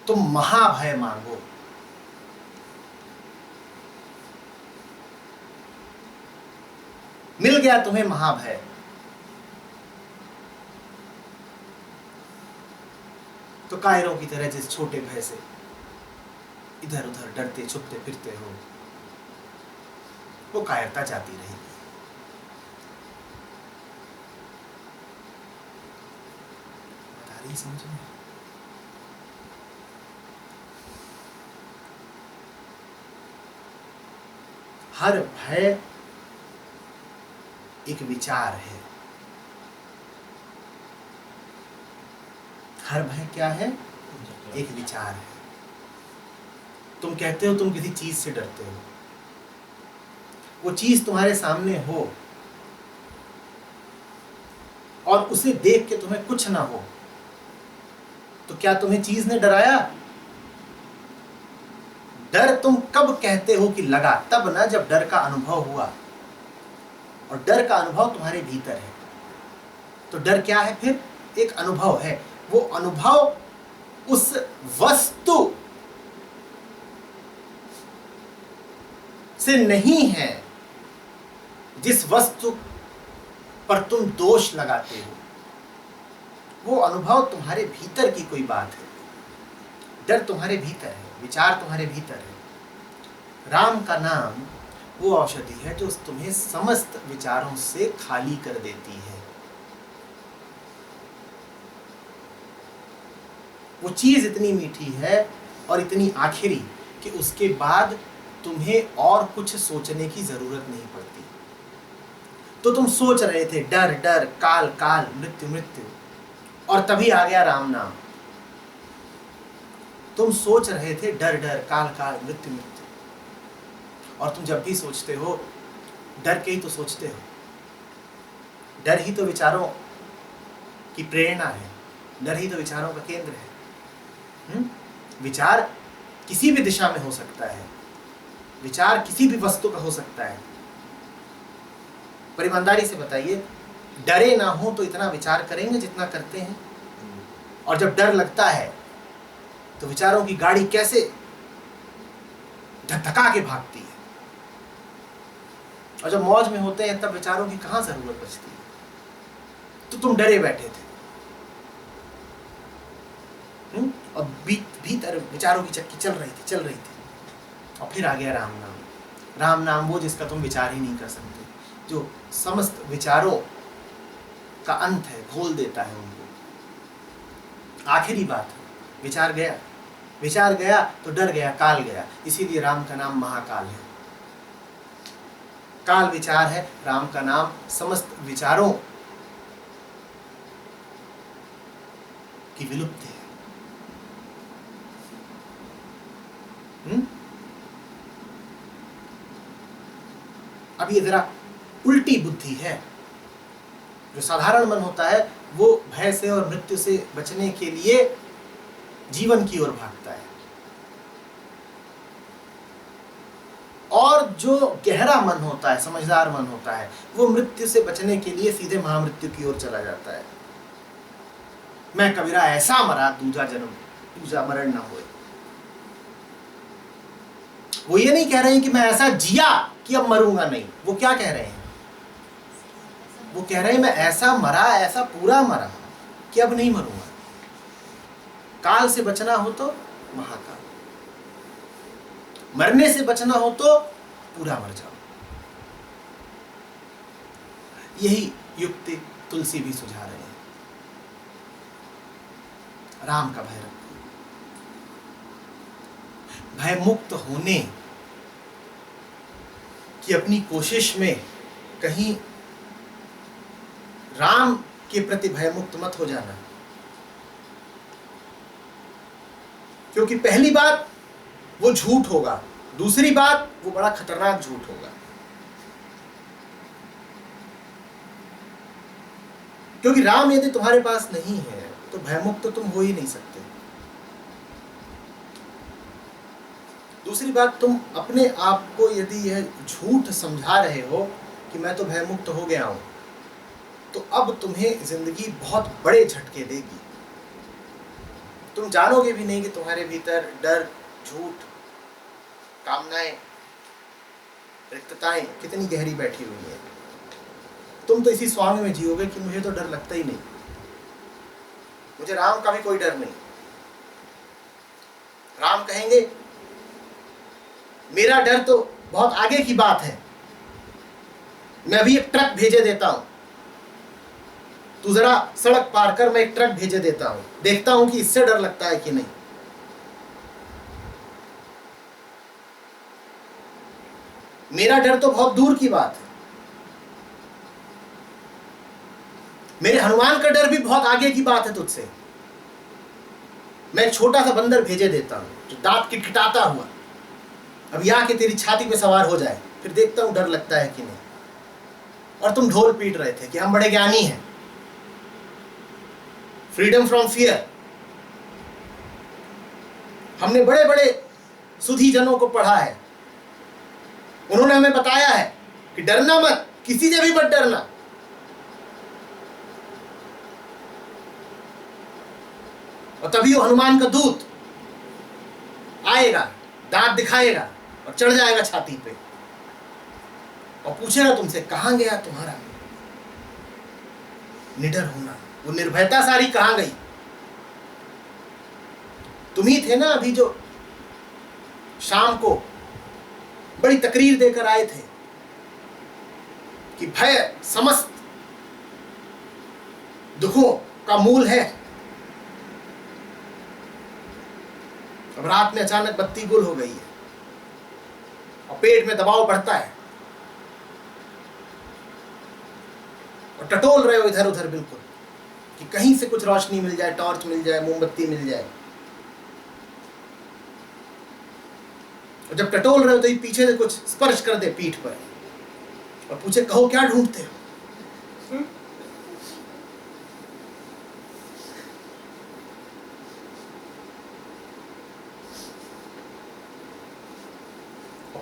तुम महाभय मांगो। मिल गया तुम्हें महाभय, तो कायरों की तरह जिस छोटे भय से इधर उधर डरते छुपते फिरते हो, वो कायरता जाती रहेगी। बता रही समझ में? हर भय एक विचार है। हर भय क्या है? एक विचार है। तुम कहते हो तुम किसी चीज से डरते हो, वो चीज तुम्हारे सामने हो और उसे देख के तुम्हें कुछ ना हो, तो क्या तुम्हें चीज ने डराया? डर तुम कब कहते हो कि लगा? तब ना जब डर का अनुभव हुआ, और डर का अनुभव तुम्हारे भीतर है। तो डर क्या है फिर? एक अनुभव है। वो अनुभव उस वस्तु से नहीं है जिस वस्तु पर तुम दोष लगाते हो। वो अनुभव तुम्हारे भीतर की कोई बात है। डर तुम्हारे भीतर है, विचार तुम्हारे भीतर है। राम का नाम वो औषधि है जो तुम्हें समस्त विचारों से खाली कर देती है। वो चीज इतनी मीठी है और इतनी आखिरी कि उसके बाद तुम्हें और कुछ सोचने की जरूरत नहीं पड़ती। तो तुम सोच रहे थे डर डर, काल काल, मृत्यु मृत्यु, और तभी आ गया राम नाम। तुम सोच रहे थे डर डर, काल काल, मृत्यु मृत्यु, और तुम जब भी सोचते हो डर के ही तो सोचते हो। डर ही तो विचारों की प्रेरणा है, डर ही तो विचारों का केंद्र है। विचार किसी भी दिशा में हो सकता है, विचार किसी भी वस्तु का हो सकता है। पर ईमानदारी से बताइए, डरे ना हो तो इतना विचार करेंगे जितना करते हैं? और जब डर लगता है तो विचारों की गाड़ी कैसे धक्का के भागती है। और जब मौज में होते हैं तब विचारों की कहां जरूरत बचती है। तो तुम डरे बैठे थे, और भीतर विचारों की चक्की चल रही थी। और फिर आ गया राम नाम। राम नाम वो जिसका तुम विचार ही नहीं कर सकते, जो समस्त विचारों का अंत है, घोल देता है उनको। आखिरी बात है, विचार गया तो डर गया, काल गया। इसीलिए राम का नाम महाकाल है। काल विचार है, राम का नाम समस्त विचारों की विलुप्ति है। अब ये जरा उल्टी बुद्धि है। जो साधारण मन होता है वो भय से और मृत्यु से बचने के लिए जीवन की ओर भागता है, और जो गहरा मन होता है, समझदार मन होता है, वो मृत्यु से बचने के लिए सीधे महामृत्यु की ओर चला जाता है। मैं कबीरा ऐसा मरा, दूजा जन्म दूजा मरण न होए। वो ये नहीं कह रहे हैं कि मैं ऐसा जिया कि अब मरूंगा नहीं। वो क्या कह रहे हैं? वो कह रहे हैं मैं ऐसा मरा, ऐसा पूरा मरा कि अब नहीं मरूंगा। काल से बचना हो तो महाकाल, मरने से बचना हो तो पूरा मर जाओ। यही युक्ति तुलसी भी सुझा रहे हैं। राम का भय रखो। भय मुक्त होने की अपनी कोशिश में कहीं राम के प्रति भय मुक्त मत हो जाना, क्योंकि पहली बात वो झूठ होगा, दूसरी बात वो बड़ा खतरनाक झूठ होगा। क्योंकि राम यदि तुम्हारे पास नहीं है तो भयमुक्त तो तुम हो ही नहीं सकते। दूसरी बात, तुम अपने आप को यदि यह झूठ समझा रहे हो कि मैं तो भयमुक्त हो गया हूं, तो अब तुम्हें जिंदगी बहुत बड़े झटके देगी। तुम जानोगे भी नहीं कि तुम्हारे भीतर डर, झूठ, कामनाएं, रिक्तताएं कितनी गहरी बैठी हुई है। तुम तो इसी स्वांग में जियोगे कि मुझे तो डर लगता ही नहीं, मुझे राम का भी कोई डर नहीं। राम कहेंगे मेरा डर तो बहुत आगे की बात है, मैं अभी एक ट्रक भेजे देता हूं, तू जरा सड़क पार कर, मैं एक ट्रक भेजे देता हूं, देखता हूं कि इससे डर लगता है कि नहीं। मेरा डर तो बहुत दूर की बात है, मेरे हनुमान का डर भी बहुत आगे की बात है तुझसे। मैं एक छोटा सा बंदर भेजे देता हूं जो दांत किटकिटाता हुआ अब यहाँ के तेरी छाती पे सवार हो जाए, फिर देखता हूं डर लगता है कि नहीं। और तुम ढोल पीट रहे थे कि हम बड़े ज्ञानी हैं, फ्रीडम फ्रॉम फियर। हमने बड़े बड़े सुधी जनों को पढ़ा है, उन्होंने हमें बताया है कि डरना मत, किसी से भी मत डरना। और तभी वो हनुमान का दूत आएगा, दांत दिखाएगा और चढ़ जाएगा छाती पे और पूछेगा तुमसे कहां गया तुम्हारा निडर होना, वो निर्भयता सारी कहां गई। तुम ही थे ना अभी जो शाम को बड़ी तकरीर देकर आए थे कि भय समस्त दुखों का मूल है। अब रात में अचानक बत्ती गुल हो गई है और पेट में दबाव बढ़ता है और टटोल रहे हो इधर उधर बिल्कुल कि कहीं से कुछ रोशनी मिल जाए, टॉर्च मिल जाए, मोमबत्ती मिल जाए। और जब टटोल रहे हो तो ये पीछे से कुछ स्पर्श कर दे पीठ पर और पूछे कहो क्या ढूंढते हो।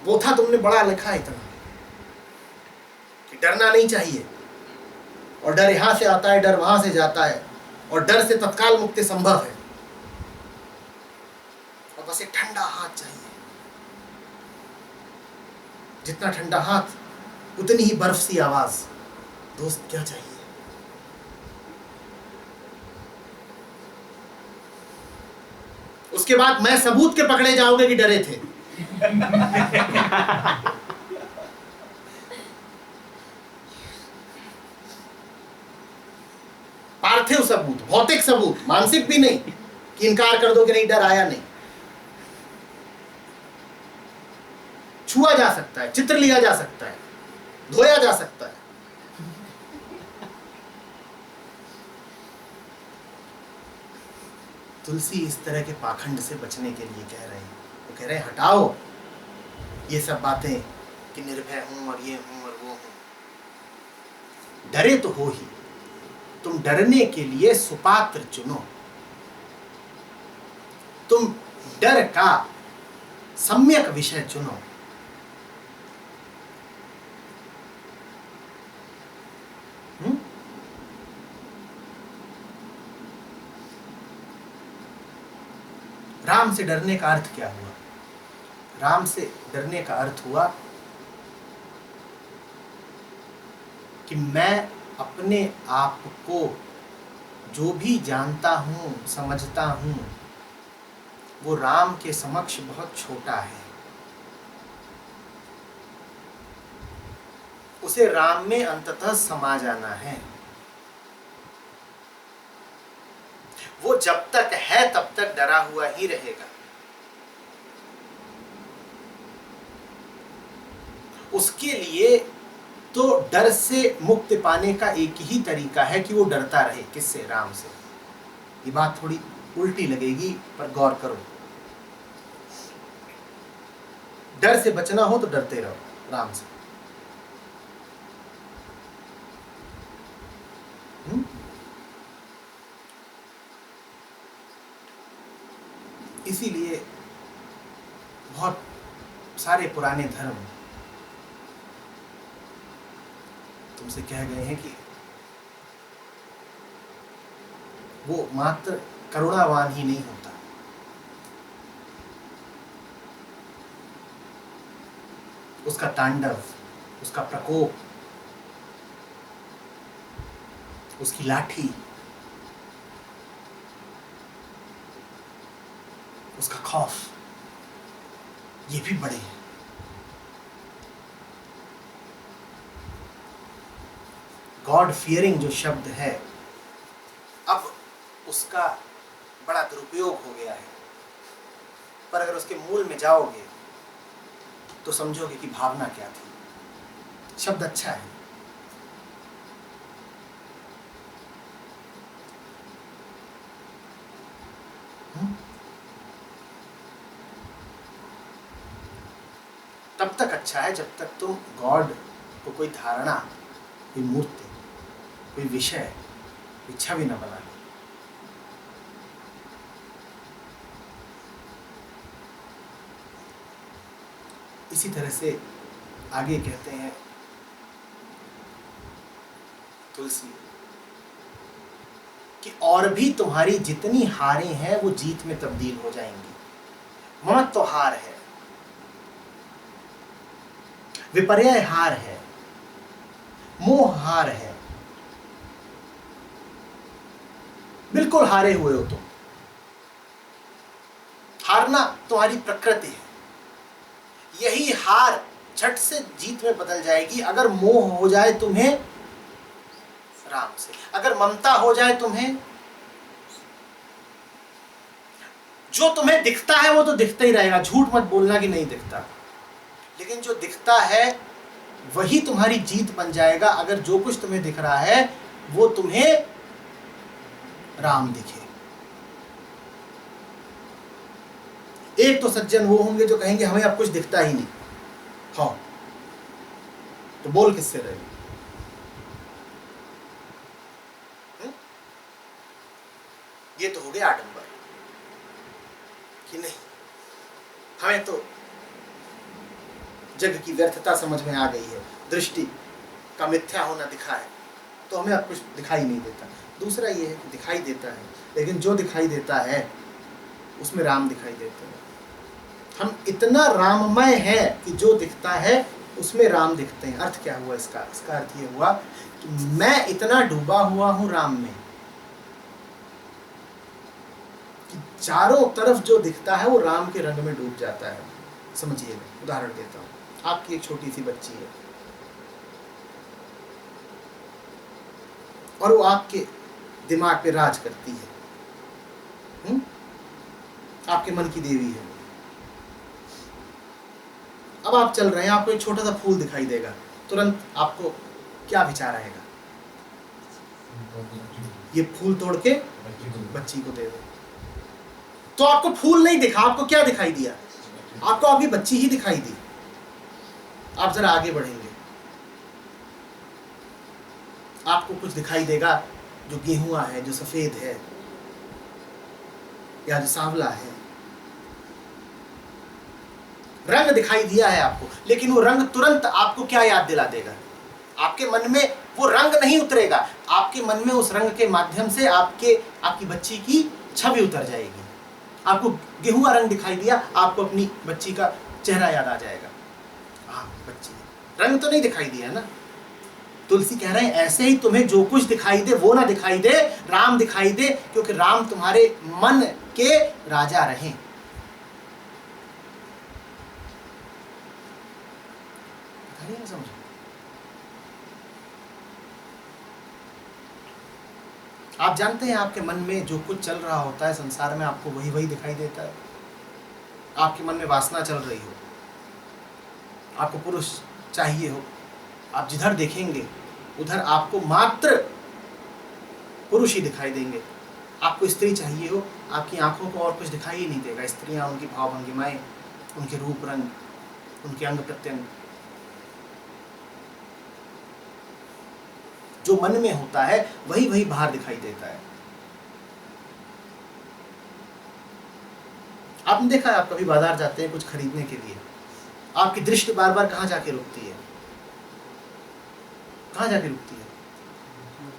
पोथा तुमने बड़ा लिखा है इतना कि डरना नहीं चाहिए, और डर यहां से आता है, डर वहां से जाता है, और डर से तत्काल मुक्ति संभव है। और बस एक ठंडा हाथ चाहिए, जितना ठंडा हाथ उतनी ही बर्फ सी आवाज। दोस्त क्या चाहिए? उसके बाद मैं सबूत के पकड़े जाओगे कि डरे थे। पार्थिव सबूत, भौतिक सबूत, मानसिक भी नहीं कि इनकार कर दो कि नहीं डर आया, नहीं, छुआ जा सकता है, चित्र लिया जा सकता है, धोया जा सकता है। तुलसी इस तरह के पाखंड से बचने के लिए कह रहे हैं, वो कह रहे हैं हटाओ ये सब बातें कि निर्भय हूं और ये हूं और वो हूं। डरे तो हो ही, तुम डरने के लिए सुपात्र चुनो, तुम डर का सम्यक विषय चुनो। राम से डरने का अर्थ क्या हुआ? राम से डरने का अर्थ हुआ कि मैं अपने आप को जो भी जानता हूं, समझता हूं, वो राम के समक्ष बहुत छोटा है। उसे राम में अंततः समा जाना है। वो जब तक है तब तक डरा हुआ ही रहेगा। उसके लिए तो डर से मुक्ति पाने का एक ही तरीका है कि वो डरता रहे। किससे? राम से। ये बात थोड़ी उल्टी लगेगी पर गौर करो। डर से बचना हो तो डरते रहो राम से। इसीलिए बहुत सारे पुराने धर्म तुमसे कह गए हैं कि वो मात्र करुणावान ही नहीं होता, उसका तांडव, उसका प्रकोप, उसकी लाठी, उसका खौफ, ये भी बड़े हैं। गॉड फियरिंग जो शब्द है, अब उसका बड़ा दुरुपयोग हो गया है, पर अगर उसके मूल में जाओगे तो समझोगे कि भावना क्या थी। शब्द अच्छा है, तब तक अच्छा है जब तक तुम गॉड को कोई धारणा, कोई मूर्ति, कोई विषय, कोई छवि न बना लो। इसी तरह से आगे कहते हैं तुलसी कि और भी तुम्हारी जितनी हारें हैं वो जीत में तब्दील हो जाएंगी। ममत्व तो हार है, विपर्य हार है, मोह हार है, बिल्कुल हारे हुए हो तुम। हारना तुम्हारी प्रकृति है। यही हार झट से जीत में बदल जाएगी अगर मोह हो जाए तुम्हें राम से, अगर ममता हो जाए तुम्हें। जो तुम्हें दिखता है वो तो दिखता ही रहेगा, झूठ मत बोलना कि नहीं दिखता, लेकिन जो दिखता है वही तुम्हारी जीत बन जाएगा अगर जो कुछ तुम्हें दिख रहा है वो तुम्हें राम दिखे। एक तो सज्जन वो होंगे जो कहेंगे हमें अब कुछ दिखता ही नहीं। हाँ, तो बोल किससे रहे? ये तो हो गया आडंबर कि नहीं, हमें तो जग की व्यर्थता समझ में आ गई है, दृष्टि का मिथ्या होना दिखा है, तो हमें अब कुछ दिखाई नहीं देता। दूसरा ये है कि दिखाई देता है, लेकिन जो दिखाई देता है उसमें राम दिखाई देते हैं। हम इतना राममय है कि जो दिखता है उसमें राम दिखते हैं। अर्थ क्या हुआ इसका? इसका अर्थ ये हुआ कि मैं इतना डूबा हुआ हूं राम में कि चारों तरफ जो दिखता है वो राम के रंग में डूब जाता है। समझिए, उदाहरण देता हूं। आपकी एक छोटी सी बच्ची है और वो आपके दिमाग पे राज करती है। आपके मन की देवी है। अब आप चल रहे हैं, आपको एक छोटा सा फूल दिखाई देगा, तुरंत आपको क्या विचार आएगा? ये फूल तोड़ के बच्ची को दे दो। तो आपको फूल नहीं दिखा, आपको क्या दिखाई दिया? आपको आपकी बच्ची ही दिखाई दी। आप जरा आगे बढ़ेंगे, आपको कुछ दिखाई देगा जो गेहुआ है, जो सफेद है या जो सांवला है। रंग दिखाई दिया है आपको, लेकिन वो रंग तुरंत आपको क्या याद दिला देगा? आपके मन में वो रंग नहीं उतरेगा, आपके मन में उस रंग के माध्यम से आपकी बच्ची की छवि उतर जाएगी। आपको गेहुआ रंग दिखाई दिया, आपको अपनी बच्ची का चेहरा याद आ जाएगा। बच्ची, रंग तो नहीं दिखाई दिया ना। तुलसी कह रहे हैं ऐसे ही तुम्हें जो कुछ दिखाई दे वो ना दिखाई दे, राम दिखाई दे, क्योंकि राम तुम्हारे मन के राजा रहें। समझ? आप जानते हैं आपके मन में जो कुछ चल रहा होता है संसार में, आपको वही वही दिखाई देता है। आपके मन में वासना चल रही हो, आपको पुरुष चाहिए हो, आप जिधर देखेंगे उधर आपको मात्र पुरुष ही दिखाई देंगे। आपको स्त्री चाहिए हो, आपकी आंखों को और कुछ दिखाई ही नहीं देगा। स्त्रियां, उनकी भाव भंगिमाएं, उनके रूप रंग, उनके अंग प्रत्यंग, जो मन में होता है वही वही बाहर दिखाई देता है। आपने देखा है, आप कभी बाजार जाते हैं कुछ खरीदने के लिए, आपकी दृष्टि बार बार कहाँ जाके रुकती है? कहाँ जाके रुकती है?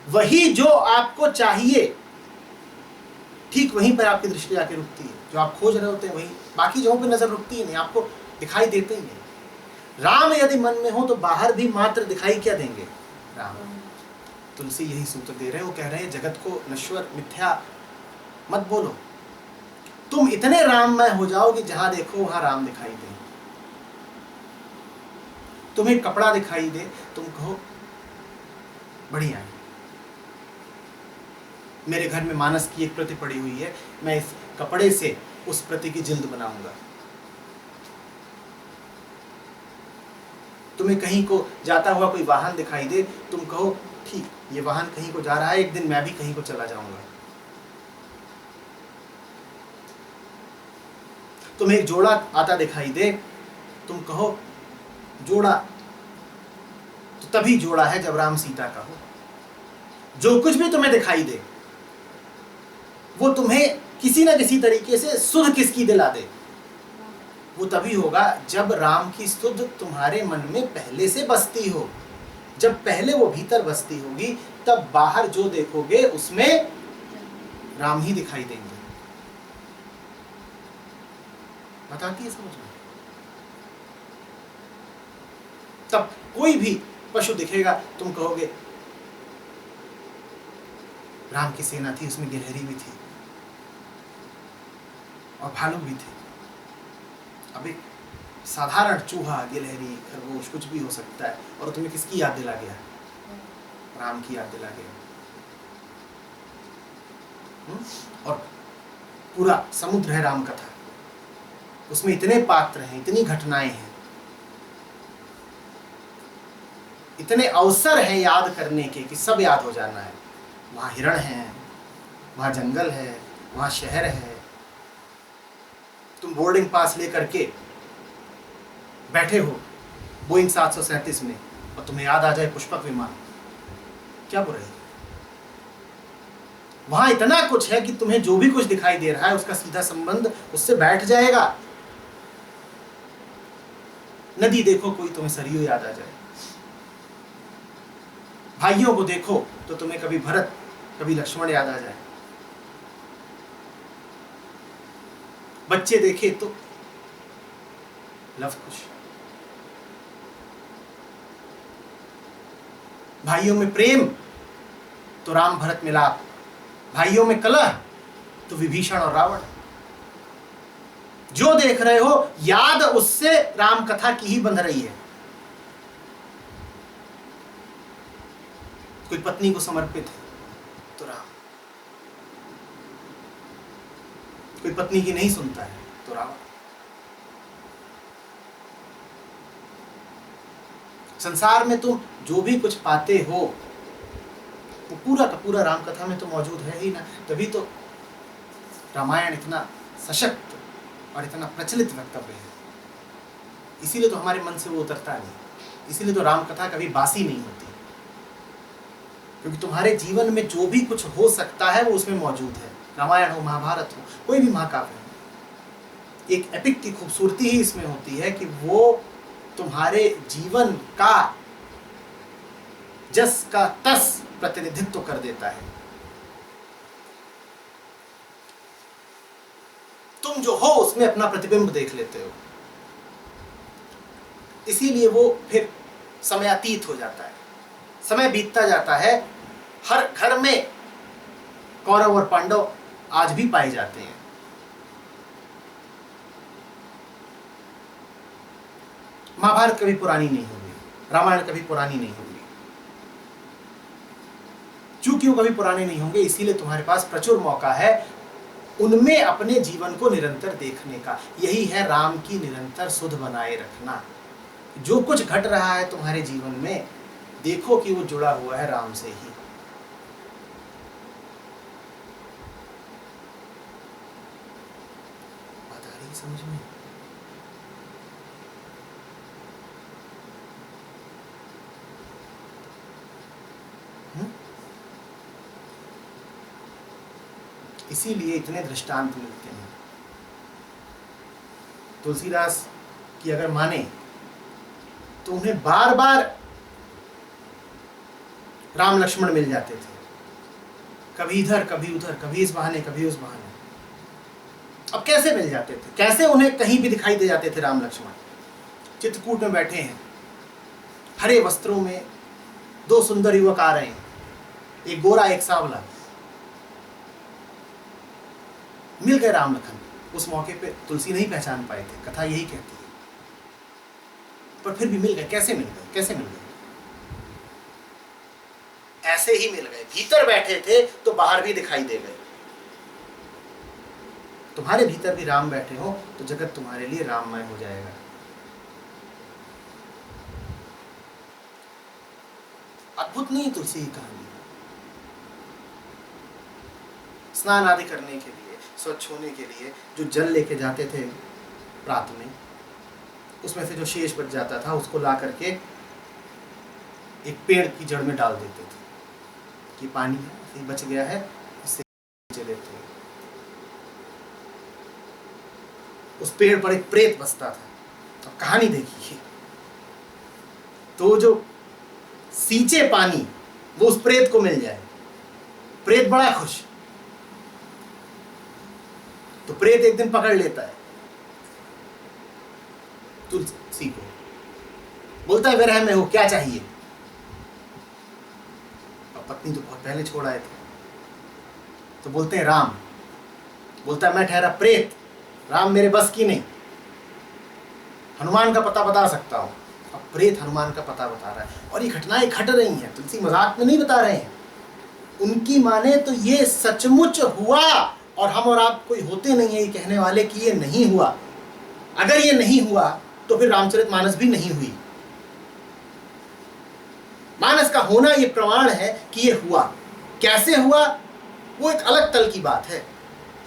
वही जो आपको चाहिए, ठीक वहीं पर आपकी दृष्टि जाके रुकती है। जो आप खोज रहे होते हैं वही, बाकी जगहों पे नजर रुकती ही नहीं, आपको दिखाई देते ही नहीं। राम यदि मन में हो तो बाहर भी मात्र दिखाई क्या देंगे? राम। तुलसी यही सूत्र दे रहे हैं, वो कह रहे हैं जगत को नश्वर मिथ्या मत बोलो, तुम इतने राममय हो जाओ कि जहां देखो वहां राम दिखाई दे। तुम्हें कपड़ा दिखाई दे, तुम कहो बढ़िया है, मेरे घर में मानस की एक प्रति पड़ी हुई है, मैं इस कपड़े से उस प्रति की जिल्द बनाऊंगा। तुम्हें कहीं को जाता हुआ कोई वाहन दिखाई दे, तुम कहो ठीक, ये वाहन कहीं को जा रहा है, एक दिन मैं भी कहीं को चला जाऊंगा। तुम्हें एक जोड़ा आता दिखाई दे, तुम कहो जोड़ा तो तभी जोड़ा है जब राम सीता का हो। जो कुछ भी तुम्हें दिखाई दे वो तुम्हें किसी ना किसी तरीके से सुध किसकी दिला दे, वो तभी होगा जब राम की सुध तुम्हारे मन में पहले से बसती हो। जब पहले वो भीतर बसती होगी तब बाहर जो देखोगे उसमें राम ही दिखाई देंगे। बताती है समझ में? तब कोई भी पशु दिखेगा तुम कहोगे राम की सेना थी, उसमें गिलहरी भी थी और भालू भी थे। अब एक साधारण चूहा, गिलहरी, खरगोश कुछ भी हो सकता है और तुम्हें किसकी याद दिला गया? राम की याद दिला गया। और पूरा समुद्र है राम कथा, उसमें इतने पात्र हैं, इतनी घटनाएं हैं, इतने अवसर हैं याद करने के कि सब याद हो जाना है। वहां हिरण है, वहां जंगल है, वहां शहर है। तुम बोर्डिंग पास लेकर के बैठे हो बोइंग 737 में और तुम्हें याद आ जाए पुष्पक विमान, क्या बुराई? वहां इतना कुछ है कि तुम्हें जो भी कुछ दिखाई दे रहा है उसका सीधा संबंध उससे बैठ जाएगा। नदी देखो कोई तुम्हें सरयू याद आ जाए, भाइयों को देखो तो तुम्हें कभी भरत कभी लक्ष्मण याद आ जाए, बच्चे देखे तो लव कुश, भाइयों में प्रेम तो राम भरत मिलाप, भाइयों में कलह तो विभीषण और रावण। जो देख रहे हो याद उससे राम कथा की ही बंध रही है। कोई पत्नी को समर्पित है तो राम, कोई पत्नी की नहीं सुनता है तो रावण। संसार में तुम जो भी कुछ पाते हो वो पूरा का पूरा राम कथा में तो मौजूद है ही ना, तभी तो रामायण इतना सशक्त और इतना प्रचलित वक्तव्य है। इसीलिए तो हमारे मन से वो उतरता नहीं, इसीलिए तो राम कथा कभी बासी नहीं होती, क्योंकि तुम्हारे जीवन में जो भी कुछ हो सकता है वो उसमें मौजूद है। रामायण हो, महाभारत हो, कोई भी महाकाव्य हो, एक एपिक की खूबसूरती ही इसमें होती है कि वो तुम्हारे जीवन का जस का तस प्रतिनिधित्व कर देता है। तुम जो हो उसमें अपना प्रतिबिंब देख लेते हो, इसीलिए वो फिर समयातीत हो जाता है, समय बीतता जाता है। हर घर में कौरव और पांडव आज भी पाए जाते हैं। महाभारत कभी पुरानी नहीं होगी, रामायण कभी पुरानी नहीं होगी, चूंकि वो कभी पुराने नहीं होंगे, इसीलिए तुम्हारे पास प्रचुर मौका है उनमें अपने जीवन को निरंतर देखने का। यही है राम की निरंतर सुध बनाए रखना। जो कुछ घट रहा है तुम्हारे जीवन में, देखो कि वो जुड़ा हुआ है राम से ही। बात आ रही है समझ में? इसीलिए इतने दृष्टांत मिलते हैं। तुलसीदास की अगर माने तो उन्हें बार बार राम लक्ष्मण मिल जाते थे, कभी इधर कभी उधर, कभी इस बहाने कभी उस बहाने। अब कैसे मिल जाते थे, कैसे उन्हें कहीं भी दिखाई दे जाते थे राम लक्ष्मण? चित्रकूट में बैठे हैं, हरे वस्त्रों में दो सुंदर युवक आ रहे हैं, एक गोरा एक सांवला। मिल गए राम लखन। उस मौके पे तुलसी नहीं पहचान पाए थे, कथा यही कहती है, पर फिर भी मिल गए। कैसे मिल गए? कैसे मिल गए? ऐसे ही मिल गए। भीतर बैठे थे तो बाहर भी दिखाई दे गए। तुम्हारे भीतर भी राम बैठे हो तो जगत तुम्हारे लिए राममय हो जाएगा। अद्भुत नहीं तुलसी की कहानी? स्नान आदि करने के लिए, स्वच्छ होने के लिए जो जल लेके जाते थे रात में, उसमें से जो शेष बच जाता था उसको ला करके एक पेड़ की जड़ में डाल देते थे कि पानी है, बच गया है, इससे लेते हैं। उस पेड़ पर एक प्रेत बसता था। अब कहानी देखिए, तो जो सींचे पानी वो उस प्रेत को मिल जाए, प्रेत बड़ा खुश। तो प्रेत एक दिन पकड़ लेता है तुलसी को, बोलता है विरह में हो, क्या चाहिए? अब पत्नी तो बहुत पहले छोड़ आए थे, तो बोलते हैं राम। बोलता है मैं ठहरा प्रेत, राम मेरे बस की नहीं, हनुमान का पता बता सकता हूं। अब प्रेत हनुमान का पता बता रहा है और ये घटनाएं घट रही हैं। तुलसी मजाक में नहीं बता रहे हैं, उनकी माने तो ये सचमुच हुआ और हम और आप कोई होते नहीं है ये कहने वाले कि ये नहीं हुआ। अगर ये नहीं हुआ तो फिर रामचरितमानस भी नहीं हुई। मानस का होना ये प्रमाण है कि ये हुआ। कैसे हुआ वो एक अलग तल की बात है।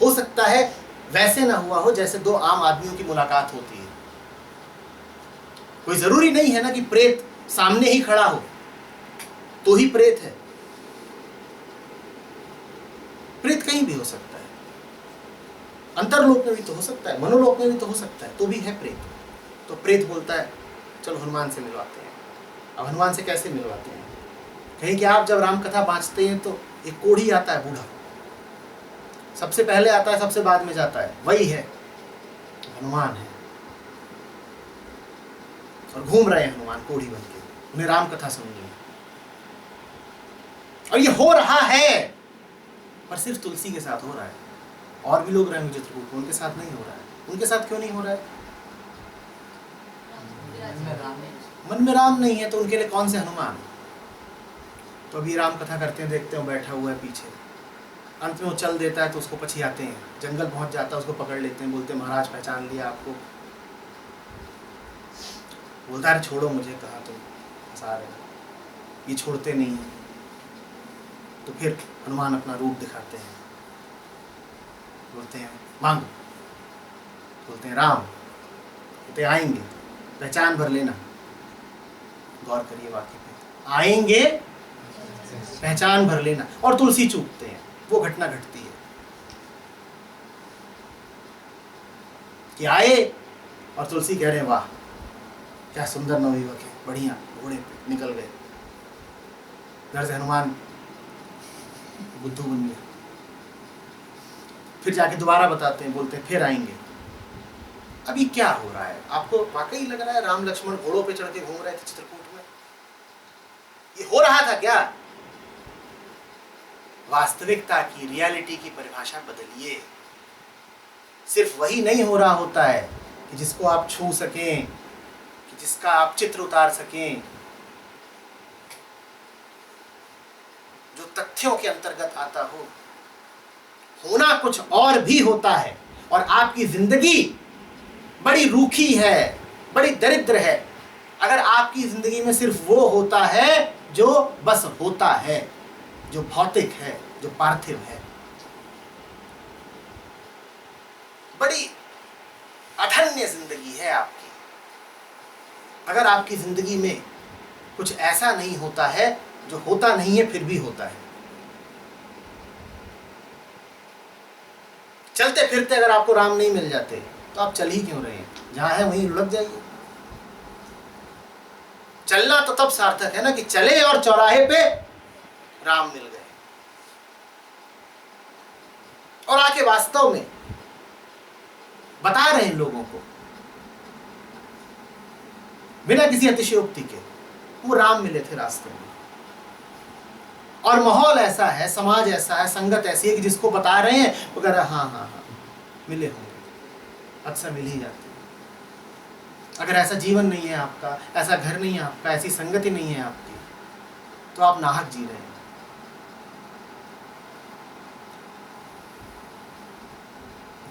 हो सकता है वैसे ना हुआ हो जैसे दो आम आदमियों की मुलाकात होती है। कोई जरूरी नहीं है ना कि प्रेत सामने ही खड़ा हो तो ही प्रेत है। प्रेत कहीं भी हो सकता है, अंतरलोक में भी तो हो सकता है, मनोलोक में भी तो हो सकता है, तो भी है प्रेत। तो प्रेत बोलता है चलो हनुमान से मिलवाते हैं। अब हनुमान से कैसे मिलवाते हैं? कहीं कि आप जब राम कथा बाँचते हैं तो एक कोढ़ी आता है, बूढ़ा, सबसे पहले आता है सबसे बाद में जाता है, वही है हनुमान है। और घूम रहे हैं हनुमान कोढ़ी बन के, उन्हें राम कथा सुननी है। और ये हो रहा है, पर सिर्फ तुलसी के साथ हो रहा है। और भी लोग रहेंगे चित्रकूट, उनके साथ नहीं हो रहा है। उनके साथ क्यों नहीं हो रहा है? मन में राम नहीं है तो उनके लिए कौन से हनुमान? तो अभी राम कथा करते हैं, देखते हो बैठा हुआ है पीछे। अंत में वो चल देता है तो उसको पछियाते हैं, जंगल पहुंच जाता है उसको पकड़ लेते हैं, बोलते हैं महाराज पहचान लिया आपको। बोलता है छोड़ो मुझे, कहाँ तुम फंसा रहे हो, ये छोड़ते नहीं हैं। तो फिर हनुमान अपना रूप दिखाते हैं, बोलते हैं मांगो, बोलते हैं राम, बोलते आएंगे, पहचान भर लेना। गौर करिए वाक्य पे, आएंगे पहचान भर लेना। और तुलसी चूकते हैं, वो घटना घटती है कि आए और तुलसी कह रहे हैं वाह क्या सुंदर नवयुवक है, बढ़िया, घोड़े पे निकल गए। घर से हनुमान बुद्धू बन गए। फिर जाके दोबारा बताते हैं, बोलते हैं फिर आएंगे। अभी क्या हो रहा है? आपको वाकई लग रहा है राम लक्ष्मण घोड़ों पे चढ़ के घूम रहे थे चित्रकूट में? ये हो रहा था क्या? वास्तविकता की, रियलिटी की परिभाषा बदलिए। सिर्फ वही नहीं हो रहा होता है कि जिसको आप छू सकें, कि जिसका आप चित्र उतार सकें। जो तथ्यों के अंतर्गत आता हो, होना कुछ और भी होता है। और आपकी जिंदगी बड़ी रूखी है, बड़ी दरिद्र है अगर आपकी जिंदगी में सिर्फ वो होता है जो बस होता है, जो भौतिक है, जो पार्थिव है। बड़ी अधन्य जिंदगी है आपकी अगर आपकी जिंदगी में कुछ ऐसा नहीं होता है जो होता नहीं है फिर भी होता है। चलते फिरते अगर आपको राम नहीं मिल जाते तो आप चल ही क्यों रहे हैं? जहां है वहीं लुढ़क जाइए। चलना तो तब सार्थक है ना कि चले और चौराहे पे राम मिल गए, और आके वास्तव में बता रहे हैं लोगों को बिना किसी अतिशयोक्ति के, वो राम मिले थे रास्ते में। और माहौल ऐसा है, समाज ऐसा है, संगत ऐसी है कि जिसको बता रहे हैं वो कह रहा है हाँ हाँ हाँ मिले होंगे, अक्सर मिल ही जाते हैं। अगर ऐसा जीवन नहीं है आपका, ऐसा घर नहीं है आपका, ऐसी संगति नहीं है आपकी, तो आप नाहक जी रहे हैं।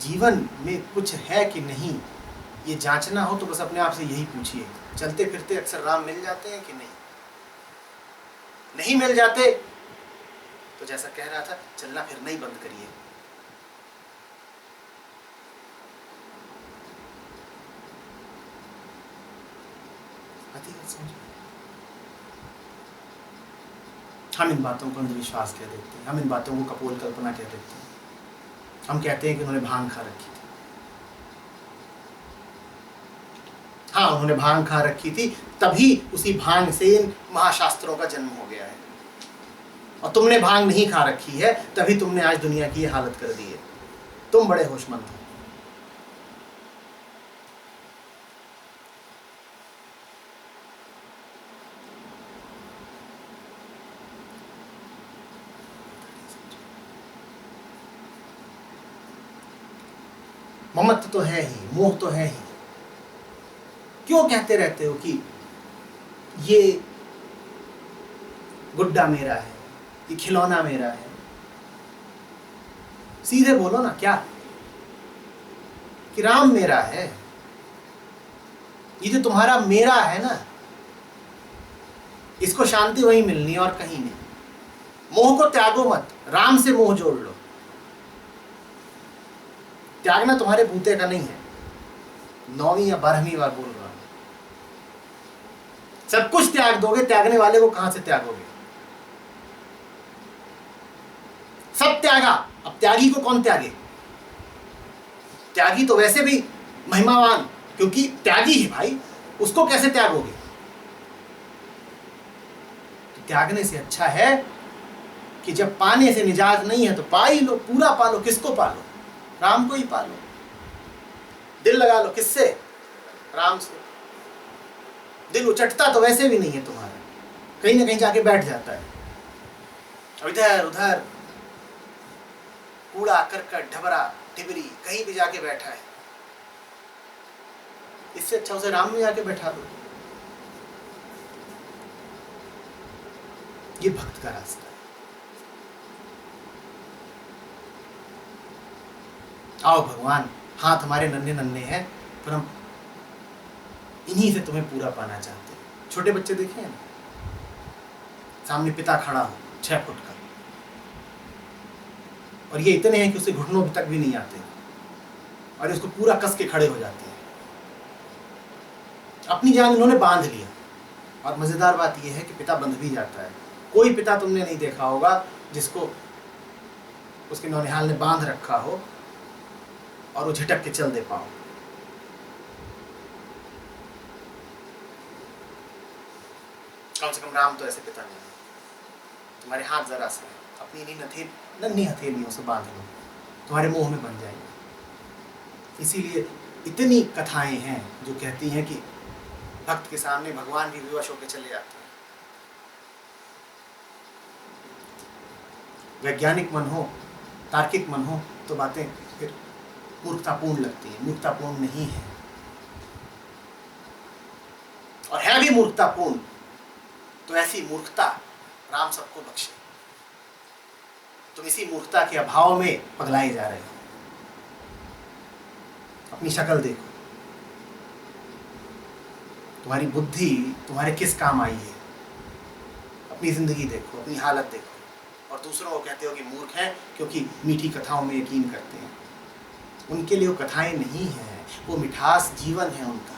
जीवन में कुछ है कि नहीं ये जांचना हो तो बस अपने आप से यही पूछिए, चलते फिरते अक्सर राम मिल जाते हैं कि नहीं? नहीं मिल जाते तो जैसा कह रहा था, चलना फिरना ही बंद करिए। हम इन बातों को अंधविश्वास कह देते हैं, हम इन बातों को कपोल कल्पना कह देते हैं। हम कहते हैं कि उन्होंने भांग खा रखी थी। हाँ, उन्होंने भांग खा रखी थी, तभी उसी भांग से इन महाशास्त्रों का जन्म हो गया है। और तुमने भांग नहीं खा रखी है, तभी तुमने आज दुनिया की ये हालत कर दी है। तुम बड़े होशमंद हो। ममत्व तो है ही, मोह तो है ही। क्यों कहते रहते हो कि ये गुड्डा मेरा है, ये खिलौना मेरा है? सीधे बोलो ना, क्या कि राम मेरा है। ये जो तुम्हारा मेरा है ना, इसको शांति वहीं मिलनी और कहीं नहीं। मोह को त्यागो मत, राम से मोह जोड़ लो। त्यागना तुम्हारे बूते का नहीं है। 9वीं या 12वीं बार बोल रहा हूं, सब कुछ त्याग दोगे, त्यागने वाले को कहां से त्यागोगे? सब त्यागा, अब त्यागी को कौन त्यागे? त्यागी तो वैसे भी महिमावान, क्योंकि त्यागी है भाई, उसको कैसे त्यागोगे? तो त्यागने से अच्छा है कि जब पाने से निजात नहीं है तो पा ही लो, पूरा पालो। किसको पालो? राम को ही पालो। दिल लगा लो, किससे? राम से। दिल उचटता तो वैसे भी नहीं है तुम्हारा, कहीं ना कहीं जाके बैठ जाता है। अब इधर उधर कूड़ा करकट ढबरा टिबरी कहीं भी जाके बैठा है। इससे अच्छा उसे राम में जाके बैठा दो। ये भक्त का रास्ता है। आओ भगवान, हाथ हमारे नन्हे नन्हे हैं पर हम इन्हीं से तुम्हें पूरा पाना चाहते हैं। छोटे बच्चे देखे हैं ना, सामने पिता खड़ा हो 6 फुट का, और ये इतने हैं कि उसे घुटनों तक भी नहीं आते, और इसको पूरा कस के खड़े हो जाते हैं। अपनी जान इन्होंने बांध लिया, और मजेदार बात यह है कि पिता बंध भी जाता है। कोई पिता तुमने नहीं देखा होगा जिसको उसके नौनिहाल ने बांध रखा हो और वो झटक के चल दे पाओ। कम से कम राम तो ऐसे पिता नहीं है। तुम्हारे हाथ जरा से अपनी नन्ही हथेलियों से बांध लो, तुम्हारे मुंह में बन जाएंगे। इसीलिए इतनी कथाएं हैं जो कहती हैं कि भक्त के सामने भगवान भी विवश होकर चले जाते हैं। वैज्ञानिक मन हो, तार्किक मन हो तो बातें फिर मूर्खतापूर्ण लगती है। मूर्खतापूर्ण नहीं है, और है भी मूर्खतापूर्ण तो ऐसी मूर्खता राम सबको बख्शे। तुम इसी मूर्खता के अभाव में पगलाए जा रहे हो। अपनी शक्ल देखो, तुम्हारी बुद्धि तुम्हारे किस काम आई है। अपनी जिंदगी देखो, अपनी हालत देखो, और दूसरों को कहते हो कि मूर्ख हैं क्योंकि मीठी कथाओं में यकीन करते हैं। उनके लिए वो कथाएं नहीं हैं, वो मिठास जीवन है उनका।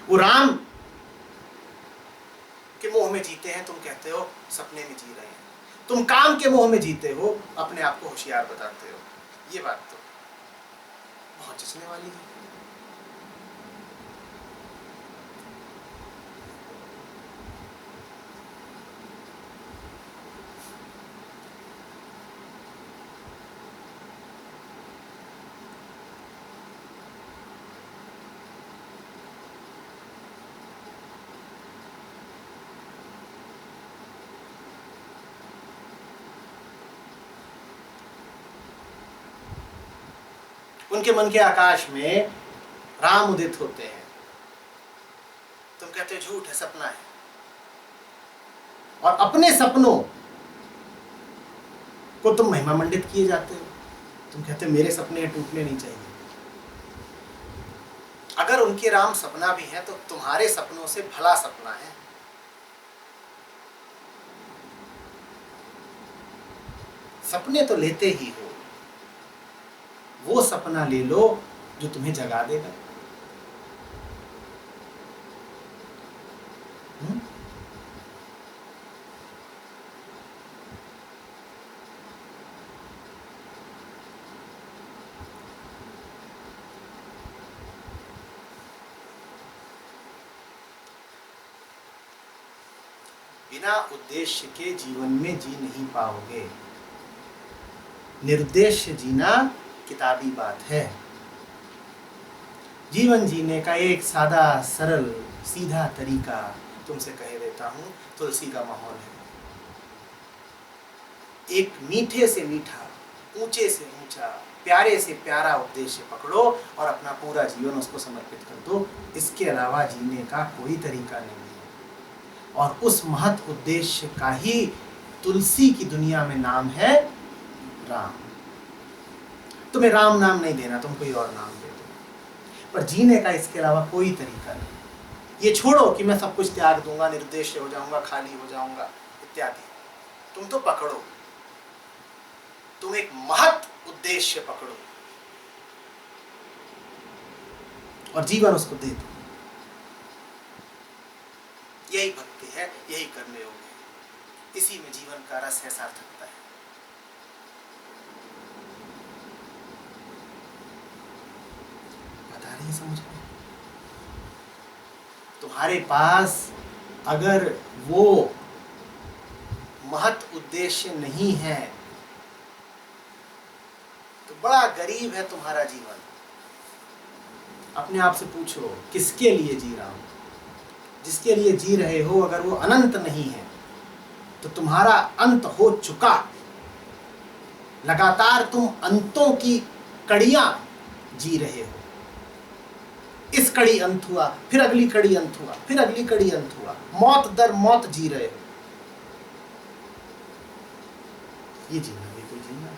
वो राम के मोह में जीते हैं, तुम कहते हो सपने में जी रहे हैं। तुम काम के मोह में जीते हो, अपने आप को होशियार बताते हो। ये बात तो बहुत जचने वाली है। उनके मन के आकाश में राम उदित होते हैं। तुम कहते हो झूठ है, सपना है, और अपने सपनों को तुम महिमा मंडित किए जाते हो। तुम कहते हो मेरे सपने टूटने नहीं चाहिए। अगर उनके राम सपना भी है तो तुम्हारे सपनों से भला सपना है। सपने तो लेते ही हो, वो सपना ले लो जो तुम्हें जगा देगा। बिना उद्देश्य के जीवन में जी नहीं पाओगे। निर्देश्य जीना किताबी बात है। जीवन जीने का एक सादा सरल सीधा तरीका तुमसे कह देता हूं, तुलसी का माहौल है। एक मीठे से मीठा, ऊंचे से ऊंचा, प्यारे से प्यारा उद्देश्य पकड़ो और अपना पूरा जीवन उसको समर्पित कर दो। इसके अलावा जीने का कोई तरीका नहीं है। और उस महत् उद्देश्य का ही तुलसी की दुनिया में नाम है राम। तुम्हें राम नाम नहीं देना, तुम कोई और नाम दे दो, पर जीने का इसके अलावा कोई तरीका नहीं। ये छोड़ो कि मैं सब कुछ त्याग दूंगा, निर्देश्य हो जाऊंगा, खाली हो जाऊंगा इत्यादि। तुम तो पकड़ो, तुम एक महत् उद्देश्य पकड़ो और जीवन उसको दे दो। यही भक्ति है, यही कर्म योग है। इसी में जीवन का रस है, सार्थकता है। बता रही समझ में? तुम्हारे पास अगर वो महत् उद्देश्य नहीं है तो बड़ा गरीब है तुम्हारा जीवन। अपने आप से पूछो, किसके लिए जी रहा हूं? जिसके लिए जी रहे हो अगर वो अनंत नहीं है तो तुम्हारा अंत हो चुका। लगातार तुम अंतों की कड़ियां जी रहे हो। इस कड़ी अंत हुआ, फिर अगली कड़ी अंत हुआ, फिर अगली कड़ी अंत हुआ, मौत दर मौत जी रहे हो। ये जीना भी कोई जीना है?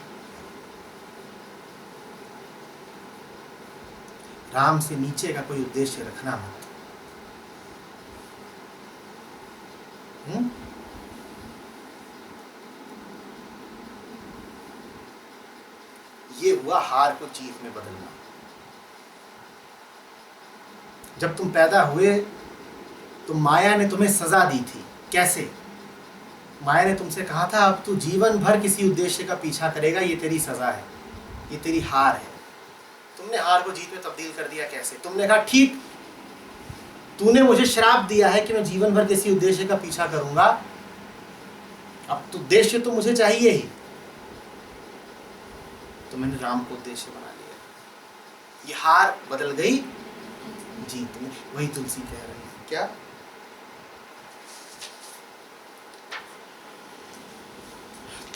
राम से नीचे का कोई उद्देश्य रखना मत। ये हुआ हार को जीत में बदलना। जब तुम पैदा हुए तो माया ने तुम्हें सजा दी थी। कैसे? माया ने तुमसे कहा था अब तू जीवन भर किसी उद्देश्य का पीछा करेगा, ये तेरी सजा है, ये तेरी हार है। तुमने हार को जीत में तब्दील कर दिया। कैसे? तुमने कहा ठीक, तूने मुझे श्राप दिया है कि मैं जीवन भर किसी उद्देश्य का पीछा करूंगा, अब तो उद्देश्य तो मुझे चाहिए ही, तो मैंने राम को उद्देश्य बना लिया। ये हार बदल गई जीत में। वही तुलसी कह रही है। क्या?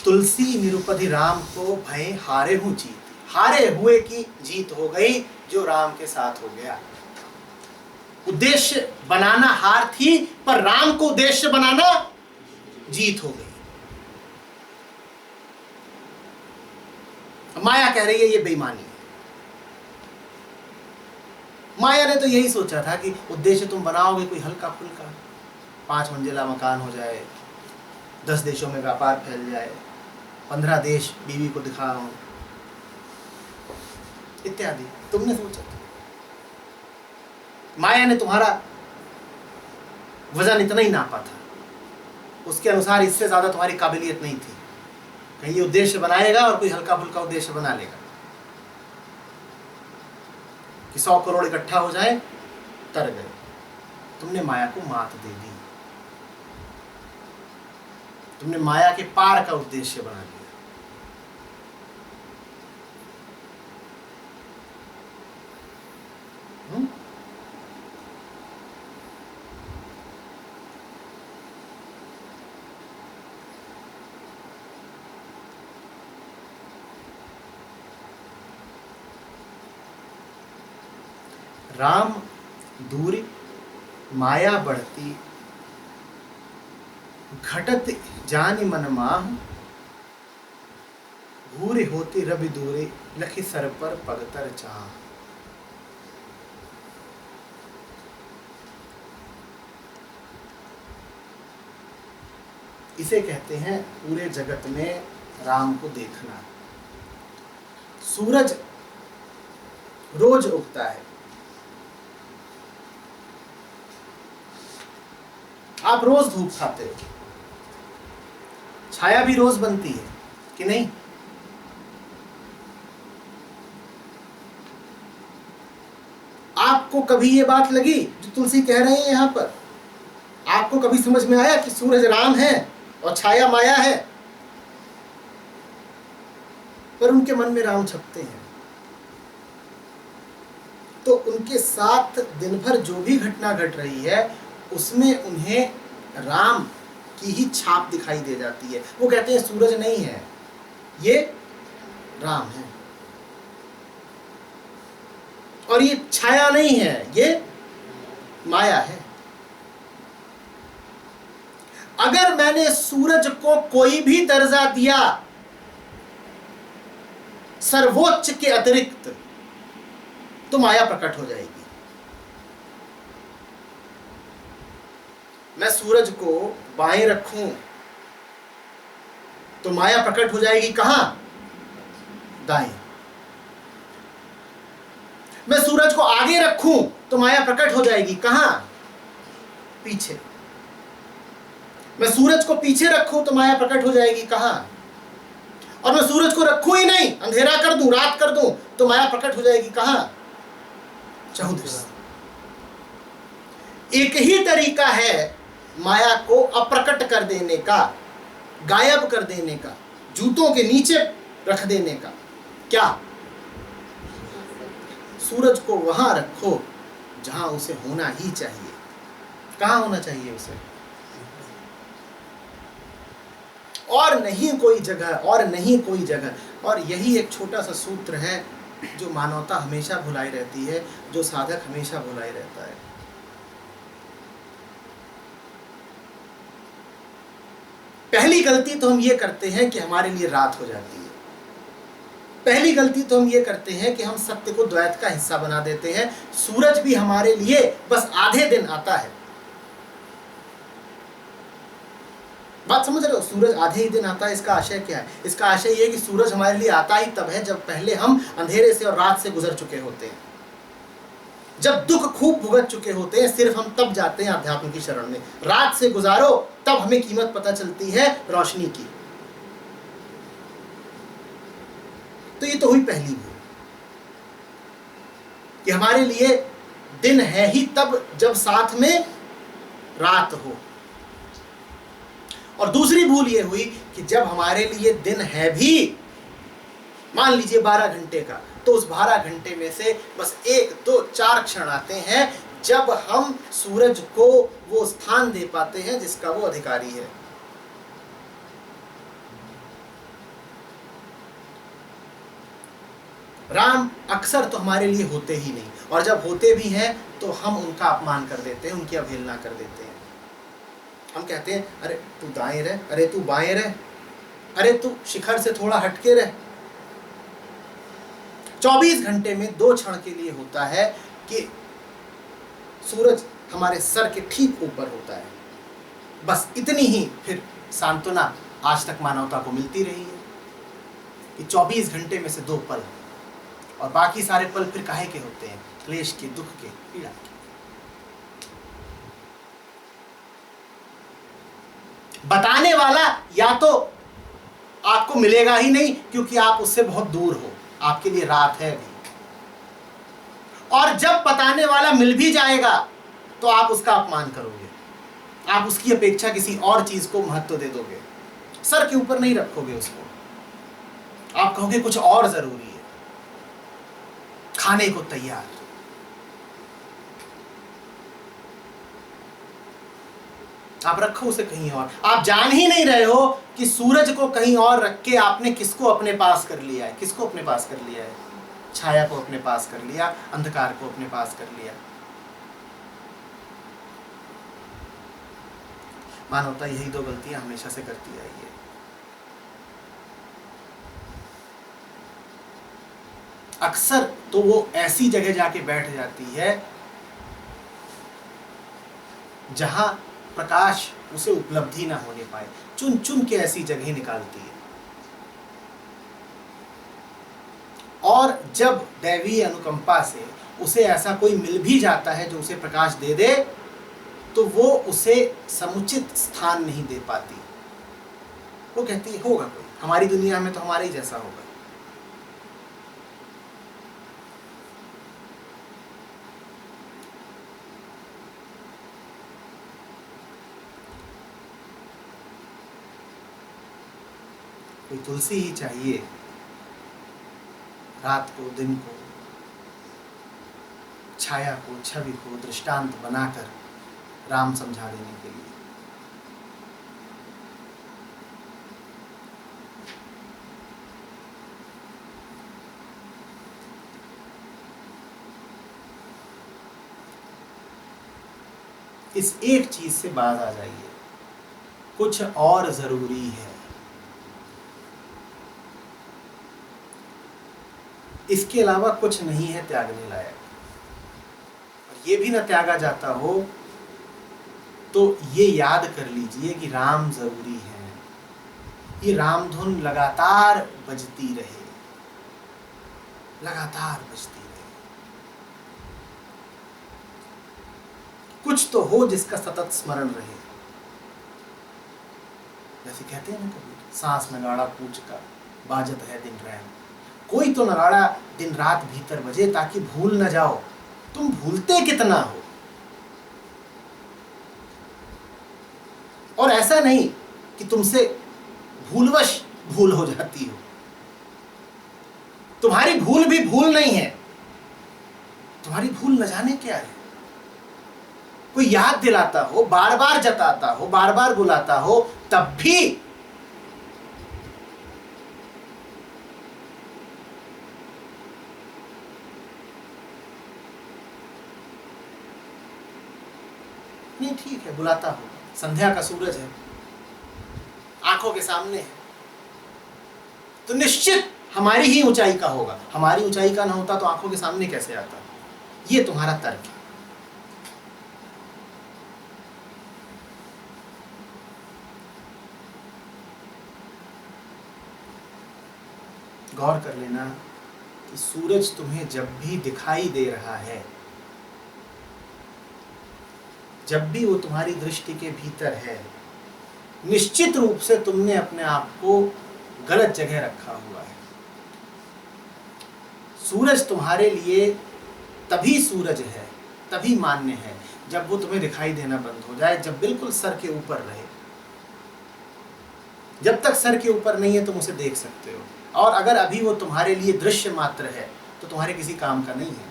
तुलसी निरुपधि राम को भय हारे हूं जीत। हारे हुए की जीत हो गई जो राम के साथ हो गया। उद्देश्य बनाना हार थी, पर राम को उद्देश्य बनाना जीत हो गई। माया कह रही है ये बेईमानी है। माया ने तो यही सोचा था कि उद्देश्य तुम बनाओगे कोई हल्का फुल्का, 5 मंजिला मकान हो जाए, 10 देशों में व्यापार फैल जाए, 15 देश बीवी को दिखाओ इत्यादि। तुमने सोचा था। माया ने तुम्हारा वजन इतना ही नापा था, उसके अनुसार इससे ज्यादा तुम्हारी काबिलियत नहीं थी। कहीं ये उद्देश्य बनाएगा और कोई हल्का फुल्का उद्देश्य बना लेगा कि 100 करोड़ इकट्ठा हो जाए, तर गए। तुमने माया को मात दे दी। तुमने माया के पार का उद्देश्य बना लिया। राम दूरी माया बढ़ती, घटत जानि मन माह, घूरे होती रवि दूरे, लखी सर पर पगतर चाह। इसे कहते हैं पूरे जगत में राम को देखना। सूरज रोज उगता है, आप रोज धूप खाते हो, छाया भी रोज बनती है कि नहीं? आपको कभी ये बात लगी जो तुलसी कह रहे हैं यहां पर? आपको कभी समझ में आया कि सूरज राम है और छाया माया है? पर उनके मन में राम छपते हैं, तो उनके साथ दिन भर जो भी घटना घट रही है उसमें उन्हें राम की ही छाप दिखाई दे जाती है। वो कहते हैं सूरज नहीं है, ये राम है, और ये छाया नहीं है, ये माया है। अगर मैंने सूरज को कोई भी दर्जा दिया सर्वोच्च के अतिरिक्त, तो माया प्रकट हो जाएगी। मैं सूरज को बाएं रखूं तो माया प्रकट हो जाएगी कहां? दाएं। मैं सूरज को आगे रखूं तो माया प्रकट हो जाएगी कहां? पीछे। मैं सूरज को पीछे रखूं तो माया प्रकट हो जाएगी कहां? और मैं सूरज को रखूं ही नहीं, अंधेरा कर दूं, रात कर दूं, तो माया प्रकट हो जाएगी कहां? चहुदिश। एक ही तरीका है माया को अप्रकट कर देने का, गायब कर देने का, जूतों के नीचे रख देने का। क्या? सूरज को वहां रखो जहां उसे होना ही चाहिए। कहां होना चाहिए उसे? और नहीं कोई जगह, और नहीं कोई जगह। और यही एक छोटा सा सूत्र है जो मानवता हमेशा भुलाई रहती है, जो साधक हमेशा भुलाई रहता है। पहली गलती तो हम ये करते हैं कि हमारे लिए रात हो जाती है। पहली गलती तो हम ये करते हैं कि हम सत्य को द्वैत का हिस्सा बना देते हैं। सूरज भी हमारे लिए बस आधे दिन आता है। बात समझ रहे हो? सूरज आधे ही दिन आता है। इसका आशय क्या है? इसका आशय ये है कि सूरज हमारे लिए आता ही तब है जब पहले हम अंधेरे से और रात से गुजर चुके होते हैं, जब दुख खूब भुगत चुके होते हैं। सिर्फ हम तब जाते हैं अध्यात्म की शरण में। रात से गुजारो, तब हमें कीमत पता चलती है रोशनी की। तो ये तो हुई पहली भूल कि हमारे लिए दिन है ही तब जब साथ में रात हो। और दूसरी भूल ये हुई कि जब हमारे लिए दिन है भी, मान लीजिए 12 घंटे का, तो उस 12 घंटे में से बस 1, 2, 4 क्षण आते हैं जब हम सूरज को वो स्थान दे पाते हैं जिसका वो अधिकारी है। राम अक्सर तो हमारे लिए होते ही नहीं, और जब होते भी हैं तो हम उनका अपमान कर देते हैं, उनकी अवहेलना कर देते हैं। हम कहते हैं अरे तू दाएं रह, अरे तू बाएं रह, अरे तू शिखर से थोड़ा हटके रह। 24 घंटे में 2 क्षण के लिए होता है कि सूरज हमारे सर के ठीक ऊपर होता है। बस इतनी ही फिर सांत्वना आज तक मानवता को मिलती रही है कि 24 घंटे में से 2 पल, और बाकी सारे पल फिर काहे के होते हैं? क्लेश के, दुख के, पीड़ा के। बताने वाला या तो आपको मिलेगा ही नहीं क्योंकि आप उससे बहुत दूर हो, आपके लिए रात है अभी। और जब बताने वाला मिल भी जाएगा तो आप उसका अपमान करोगे, आप उसकी अपेक्षा किसी और चीज को महत्व दे दोगे, सर के ऊपर नहीं रखोगे उसको। आप कहोगे कुछ और जरूरी है, खाने को तैयार। आप रखो उसे कहीं और। आप जान ही नहीं रहे हो कि सूरज को कहीं और रख के आपने किसको अपने पास कर लिया है। किसको अपने पास कर लिया है? छाया को अपने पास कर लिया, अंधकार को अपने पास कर लिया। मानवता यही 2 गलतियां हमेशा से करती आई है। अक्सर तो वो ऐसी जगह जाके बैठ जाती है जहां प्रकाश उसे उपलब्धि ना होने पाए। चुन चुन के ऐसी जगह निकालती है। और जब दैवीय अनुकंपा से उसे ऐसा कोई मिल भी जाता है जो उसे प्रकाश दे दे, तो वो उसे समुचित स्थान नहीं दे पाती। वो कहती है होगा कोई, हमारी दुनिया में तो हमारे ही जैसा होगा। कोई तुलसी ही चाहिए रात को, दिन को, छाया को, छवि को दृष्टांत बनाकर राम समझा देने के लिए। इस एक चीज से बाज आ जाइए, कुछ और जरूरी है। इसके अलावा कुछ नहीं है त्यागने लायक। और ये भी ना त्यागा जाता हो तो ये याद कर लीजिए कि राम जरूरी है। ये रामधुन लगातार बजती रहे, लगातार बजती रहे। कुछ तो हो जिसका सतत स्मरण रहे। जैसे कहते हैं ना कभी, सांस नगाड़ा पूछ का बाजत है दिन रैन। कोई तो नगाड़ा दिन रात भीतर बजे ताकि भूल न जाओ। तुम भूलते कितना हो। और ऐसा नहीं कि तुमसे भूलवश भूल हो जाती हो। तुम्हारी भूल भी भूल नहीं है। तुम्हारी भूल न जाने क्या है। कोई याद दिलाता हो, बार बार जताता हो, बार बार बुलाता हो, तब भी नहीं ठीक है, बुलाता हूँ, संध्या का सूरज है, आंखों के सामने है, तो निश्चित हमारी ही ऊंचाई का होगा। हमारी ऊंचाई का ना होता तो आंखों के सामने कैसे आता? ये तुम्हारा तर्क है। गौर कर लेना कि सूरज तुम्हें जब भी दिखाई दे रहा है, जब भी वो तुम्हारी दृष्टि के भीतर है, निश्चित रूप से तुमने अपने आप को गलत जगह रखा हुआ है। सूरज तुम्हारे लिए तभी सूरज है, तभी मान्य है, जब वो तुम्हें दिखाई देना बंद हो जाए, जब बिल्कुल सर के ऊपर रहे। जब तक सर के ऊपर नहीं है तुम उसे देख सकते हो, और अगर अभी वो तुम्हारे लिए दृश्य मात्र है तो तुम्हारे किसी काम का नहीं है।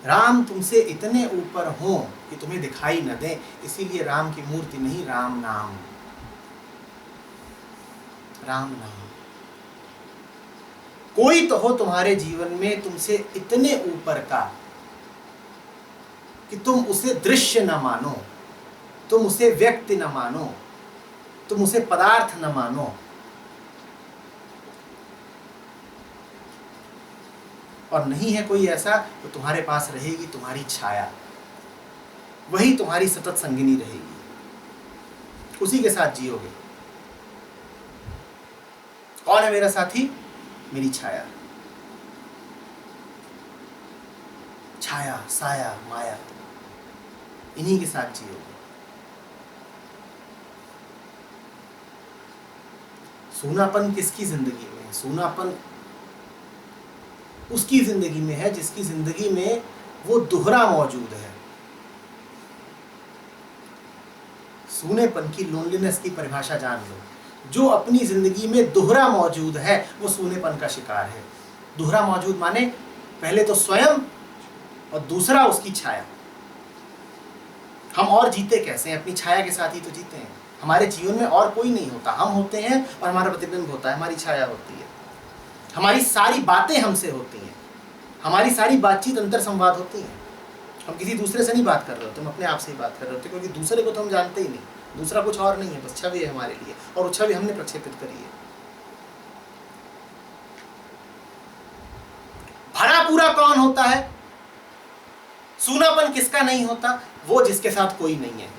राम तुमसे इतने ऊपर हो कि तुम्हें दिखाई न दे, इसीलिए राम की मूर्ति नहीं, राम नाम, राम नाम। कोई तो हो तुम्हारे जीवन में तुमसे इतने ऊपर का कि तुम उसे दृश्य न मानो, तुम उसे व्यक्ति न मानो, तुम उसे पदार्थ न मानो, और नहीं है कोई ऐसा तो तुम्हारे पास रहेगी तुम्हारी छाया, वही तुम्हारी सतत संगिनी रहेगी, उसी के साथ जियोगे। कौन है मेरा साथी? मेरी छाया। छाया, साया, माया, इन्हीं के साथ जियोगे। सूनापन किसकी जिंदगी में है? सूनापन उसकी जिंदगी में है जिसकी जिंदगी में वो दोहरा मौजूद है। सूनेपन की, लोनलीनेस की परिभाषा जान लो। जो अपनी जिंदगी में दोहरा मौजूद है वो सूनेपन का शिकार है। दोहरा मौजूद माने पहले तो स्वयं और दूसरा उसकी छाया। हम और जीते कैसे हैं? अपनी छाया के साथ ही तो जीते हैं। हमारे जीवन में और कोई नहीं होता, हम होते हैं और हमारा प्रतिबिंब होता है, हमारी छाया होती है। हमारी सारी बातें हमसे होती हैं, हमारी सारी बातचीत अंतर संवाद होती है। हम किसी दूसरे से नहीं बात कर रहे होते, हम अपने आप से ही बात कर रहे होते, क्योंकि दूसरे को तो हम जानते ही नहीं। दूसरा कुछ और नहीं है, बस छवि है हमारे लिए, और वो छवि हमने प्रक्षेपित करी है। भरा पूरा कौन होता है? सूनापन किसका नहीं होता? वो जिसके साथ कोई नहीं है,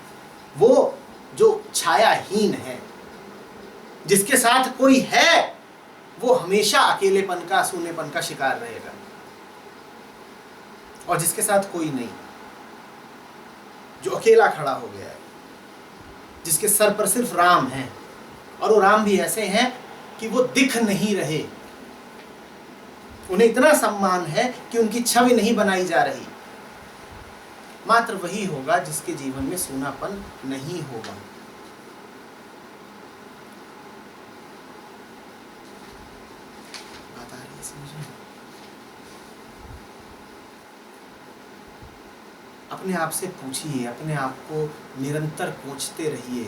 वो जो छायाहीन है। जिसके साथ कोई है वो हमेशा अकेलेपन का, सूनेपन का शिकार रहेगा, और जिसके साथ कोई नहीं, जो अकेला खड़ा हो गया है, जिसके सर पर सिर्फ राम है, और वो राम भी ऐसे हैं कि वो दिख नहीं रहे, उन्हें इतना सम्मान है कि उनकी छवि नहीं बनाई जा रही। मात्र वही होगा जिसके जीवन में सूनापन नहीं होगा। बात आ रही है समझ में? अपने आप से पूछिए, अपने आप को निरंतर पूछते रहिए।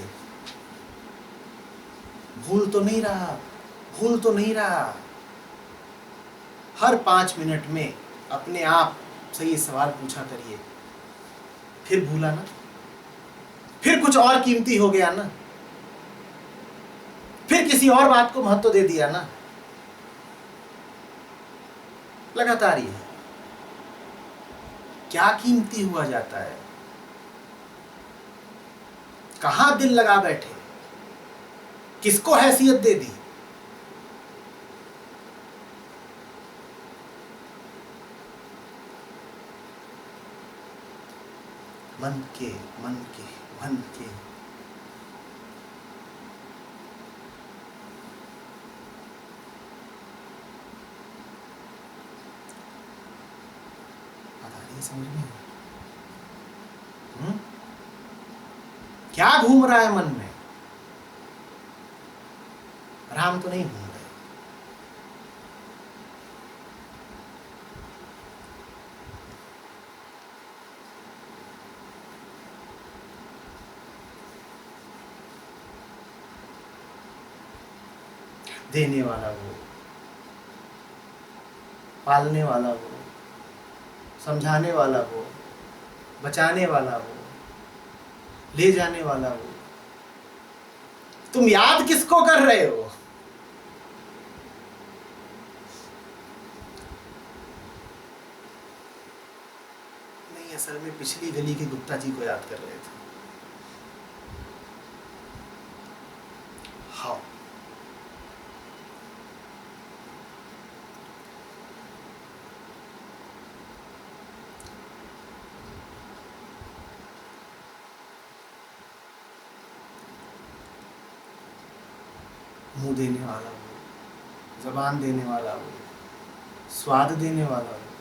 भूल तो नहीं रहा, भूल तो नहीं रहा। हर 5 मिनट में अपने आप से ये सवाल पूछा करिए, फिर भूला ना? फिर कुछ और कीमती हो गया ना? फिर किसी और बात को महत्व दे दिया ना? लगातार ही है। क्या कीमती हुआ जाता है? कहां दिल लगा बैठे? किसको हैसियत दे दी? मन के, मन के, मन के। समझ में? क्या घूम रहा है मन में? राम तो नहीं घूम रहे। देने वाला वो, पालने वाला वो, समझाने वाला वो, बचाने वाला वो, ले जाने वाला वो। तुम याद किसको कर रहे हो? नहीं, असल में पिछली गली के गुप्ता जी को याद कर रहे थे। हाँ, मुंह देने वाला वो, जबान देने वाला वो, स्वाद देने वाला वो,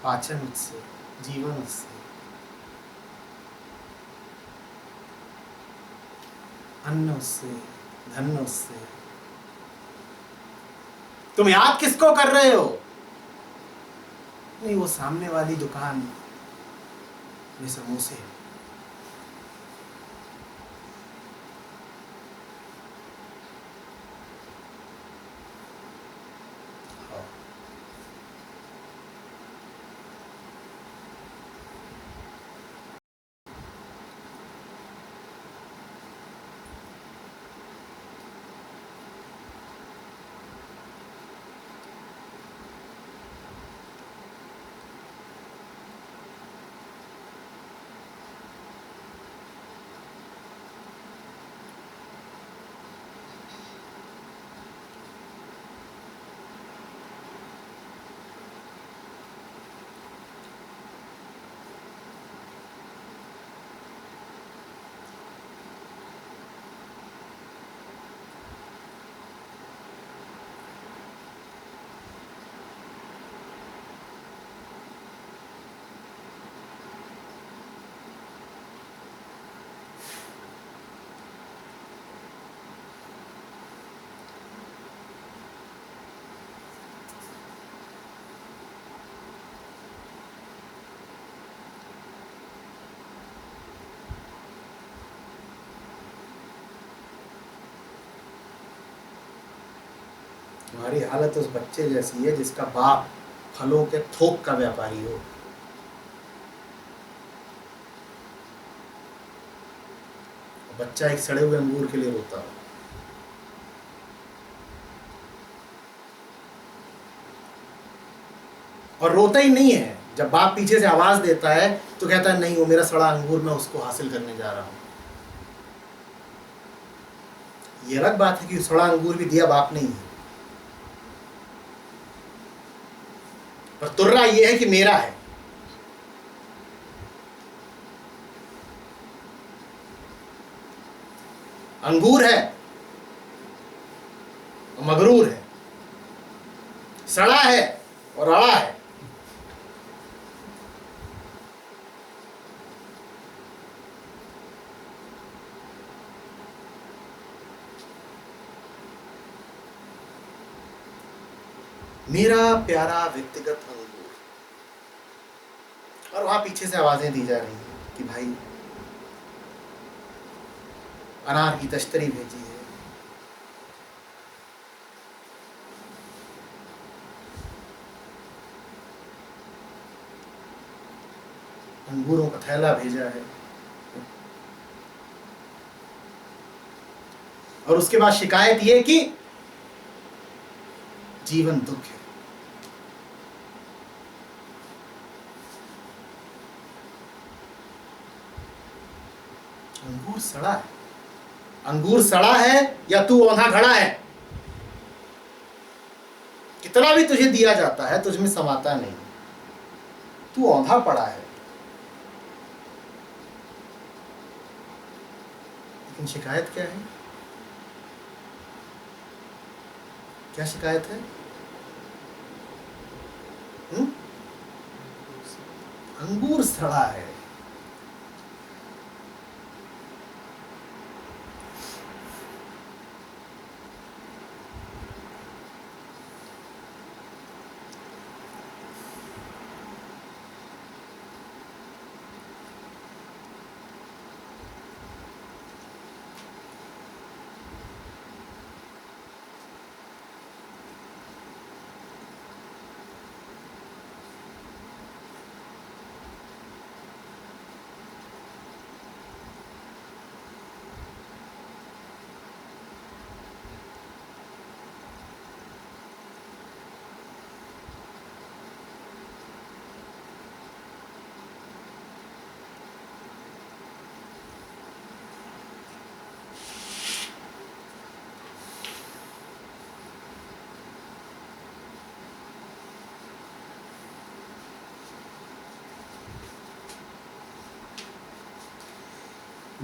पाचन उससे, जीवन उससे, अन्न उससे, धन उससे। तुम याद किसको कर रहे हो? नहीं, वो सामने वाली दुकान में समोसे। तुम्हारी हालत उस बच्चे जैसी है जिसका बाप फलों के थोक का व्यापारी हो। बच्चा एक सड़े हुए अंगूर के लिए रोता हो। और रोता ही नहीं है, जब बाप पीछे से आवाज देता है तो कहता है नहीं, वो मेरा सड़ा अंगूर, मैं उसको हासिल करने जा रहा हूं। ये अलग बात है कि सड़ा अंगूर भी दिया बाप नहीं है, पर तुर्रा ये है कि मेरा है। अंगूर है, मगरूर है, सड़ा है और अड़ा है। मेरा प्यारा व्यक्तिगत अंगूर। और वहां पीछे से आवाजें दी जा रही हैं कि भाई अनार की तश्तरी भेजी है, अंगूरों का थैला भेजा है। और उसके बाद शिकायत ये कि जीवन दुख है। अंगूर सड़ा है। अंगूर सड़ा है या तू औंधा खड़ा है? कितना भी तुझे दिया जाता है तुझमें समाता नहीं, तू औंधा पड़ा है। लेकिन शिकायत क्या है? क्या शिकायत है? अंगूर सड़ा है।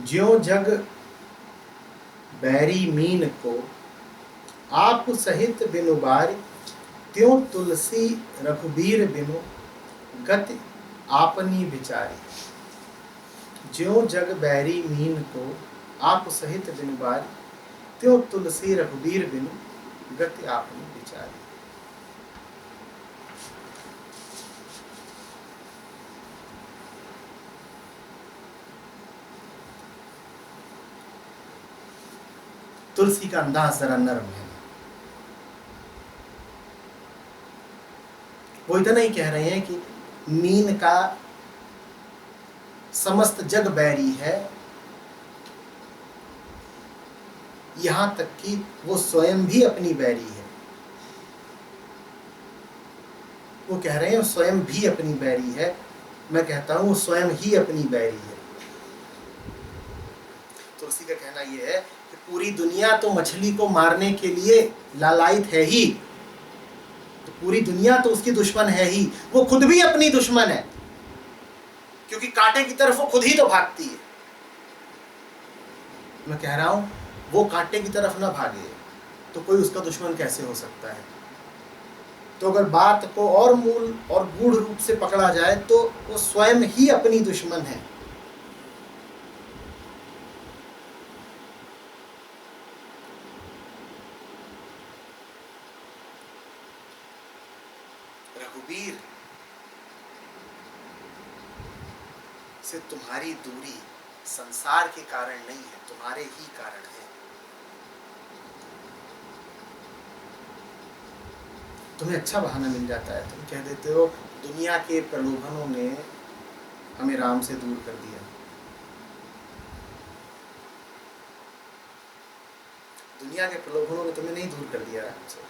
ज्यों जग बैरी मीन को आप सहित बिनु बारी, त्यों तुलसी रघुबीर बिनु गति आपनी विचारी। ज्यों जग बैरी मीन को आप सहित बिनु बारी, त्यों तुलसी रघुबीर बिनु गति आपनी विचारी। तुलसी का अंदाज जरा नर्म है। वो इतना ही कह रहे हैं कि मीन का समस्त जग बैरी है, यहां तक कि वो स्वयं भी अपनी बैरी है। वो कह रहे हैं स्वयं भी अपनी बैरी है, मैं कहता हूं वो स्वयं ही अपनी बैरी है। तुलसी का कहना यह है कि पूरी दुनिया तो मछली को मारने के लिए लालायित है ही, तो पूरी दुनिया तो उसकी दुश्मन है ही, वो खुद भी अपनी दुश्मन है, क्योंकि कांटे की तरफ वो खुद ही तो भागती है। मैं कह रहा हूं वो कांटे की तरफ ना भागे तो कोई उसका दुश्मन कैसे हो सकता है। तो अगर बात को और मूल और गूढ़ रूप से पकड़ा जाए तो वो स्वयं ही अपनी दुश्मन है। रघुबीर से तुम्हारी दूरी संसार के कारण नहीं है, तुम्हारे ही कारण है। तुम्हें अच्छा बहाना मिल जाता है, तुम कह देते हो दुनिया के प्रलोभनों ने हमें राम से दूर कर दिया। दुनिया के प्रलोभनों ने तुम्हें नहीं दूर कर दिया राम से।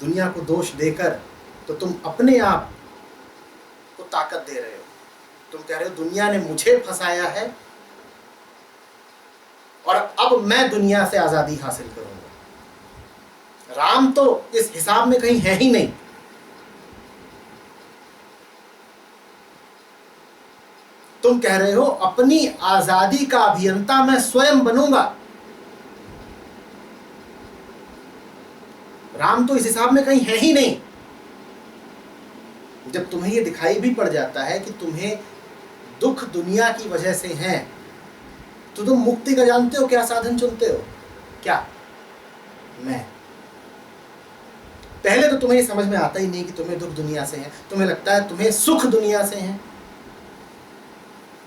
दुनिया को दोष देकर तो तुम अपने आप को ताकत दे रहे हो। तुम कह रहे हो दुनिया ने मुझे फंसाया है और अब मैं दुनिया से आजादी हासिल करूंगा। राम तो इस हिसाब में कहीं है ही नहीं। तुम कह रहे हो अपनी आजादी का अभियंता मैं स्वयं बनूंगा। राम तो इस हिसाब में कहीं है ही नहीं। जब तुम्हें ये दिखाई भी पड़ जाता है कि तुम्हें दुख दुनिया की वजह से है, तो तुम मुक्ति का जानते हो क्या साधन चुनते हो? क्या? मैं। पहले तो तुम्हें ये समझ में आता ही नहीं कि तुम्हें दुख दुनिया से है, तुम्हें लगता है तुम्हें सुख दुनिया से है।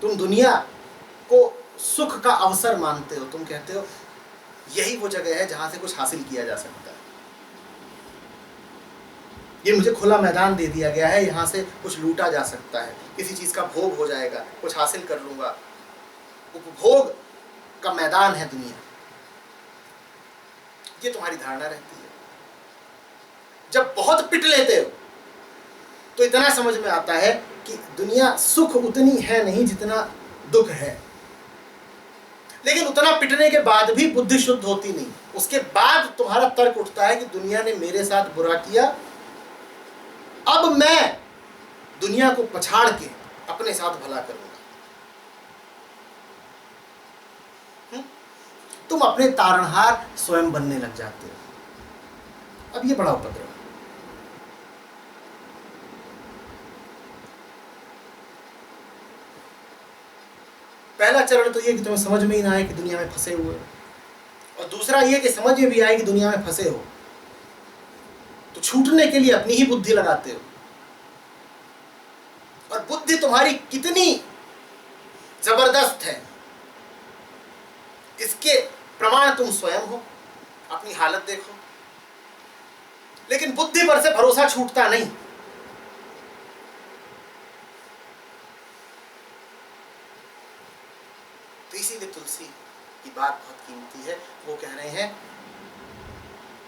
तुम दुनिया को सुख का अवसर मानते हो। तुम कहते हो यही वो जगह है जहां से कुछ हासिल किया जा सकता है। ये मुझे खुला मैदान दे दिया गया है, यहाँ से कुछ लूटा जा सकता है, किसी चीज़ का भोग हो जाएगा, कुछ हासिल कर लूँगा। उपभोग का मैदान है दुनिया। ये तुम्हारी धारणा रहती है। जब बहुत पिट लेते हो तो इतना समझ में आता है कि दुनिया सुख उतनी है नहीं जितना दुख है। लेकिन उतना पिटने के बाद भी बुद्धि शुद्ध होती नहीं। उसके बाद तुम्हारा तर्क उठता है कि दुनिया ने मेरे साथ बुरा किया, अब मैं दुनिया को पछाड़ के अपने साथ भला करूंगा। तुम अपने तारणहार स्वयं बनने लग जाते हो। अब ये बड़ा उपद्रव है। पहला चरण तो ये कि तुम्हें समझ में ही ना आए कि दुनिया में फंसे हुए, और दूसरा ये कि समझ में भी आए कि दुनिया में फंसे हो तो छूटने के लिए अपनी ही बुद्धि लगाते हो। और बुद्धि तुम्हारी कितनी जबरदस्त है इसके प्रमाण तुम स्वयं हो। अपनी हालत देखो। लेकिन बुद्धि पर से भरोसा छूटता नहीं। तो इसीलिए तुलसी की बात बहुत कीमती है। वो कह रहे हैं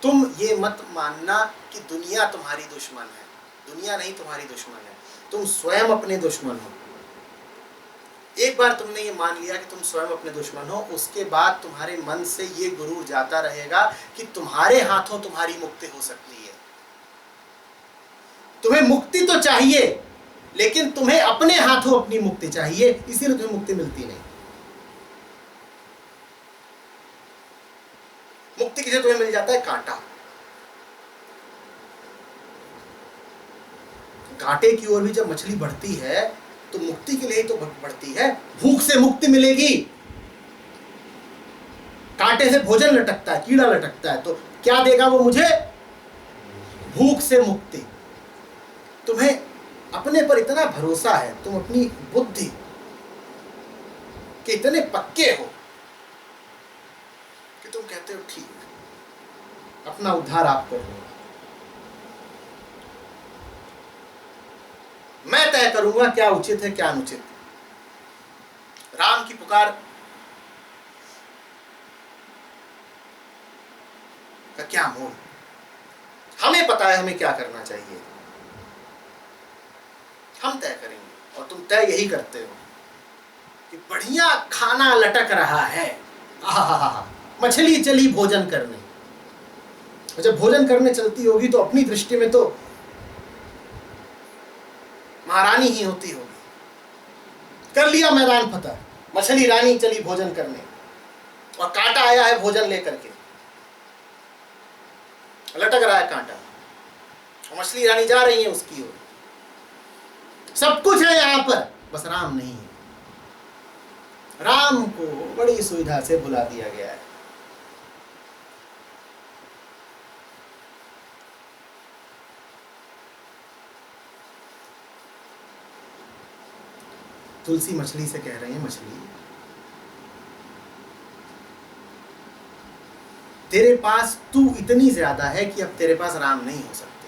तुम ये मत मानना कि दुनिया तुम्हारी दुश्मन है। दुनिया नहीं तुम्हारी दुश्मन है, तुम स्वयं अपने दुश्मन हो। एक बार तुमने ये मान लिया कि तुम स्वयं अपने दुश्मन हो, उसके बाद तुम्हारे मन से ये गुरूर जाता रहेगा कि तुम्हारे हाथों तुम्हारी मुक्ति हो सकती है। तुम्हें मुक्ति तो चाहिए, लेकिन तुम्हें अपने हाथों अपनी मुक्ति चाहिए, इसीलिए तुम्हें मुक्ति मिलती नहीं। मुक्ति किसे तुम्हें मिल जाता है? कांटा। कांटे की ओर भी जब मछली बढ़ती है तो मुक्ति के लिए ही तो बढ़ती है। भूख से मुक्ति मिलेगी, कांटे से भोजन लटकता है, कीड़ा लटकता है, तो क्या देगा वो मुझे? भूख से मुक्ति। तुम्हें अपने पर इतना भरोसा है, तुम अपनी बुद्धि के इतने पक्के हो कि तुम कहते हो ठीक, अपना उद्धार आप कर लो, मैं तय करूंगा क्या उचित है क्या अनुचित। राम की पुकार का क्या मोल, हमें पता है हमें क्या करना चाहिए, हम तय करेंगे। और तुम तय यही करते हो कि बढ़िया खाना लटक रहा है, आहा, मछली चली भोजन करने। और जब भोजन करने चलती होगी तो अपनी दृष्टि में तो महारानी ही होती होगी। कर लिया मैदान फतह, मछली रानी चली भोजन करने और कांटा आया है भोजन लेकर के, लटक रहा है कांटा और मछली रानी जा रही है उसकी ओर। सब कुछ है यहां पर, बस राम नहीं है। राम को बड़ी सुविधा से बुला दिया गया है। तुलसी मछली से कह रहे हैं, मछली तेरे पास तू इतनी ज्यादा है कि अब तेरे पास राम नहीं हो सकते।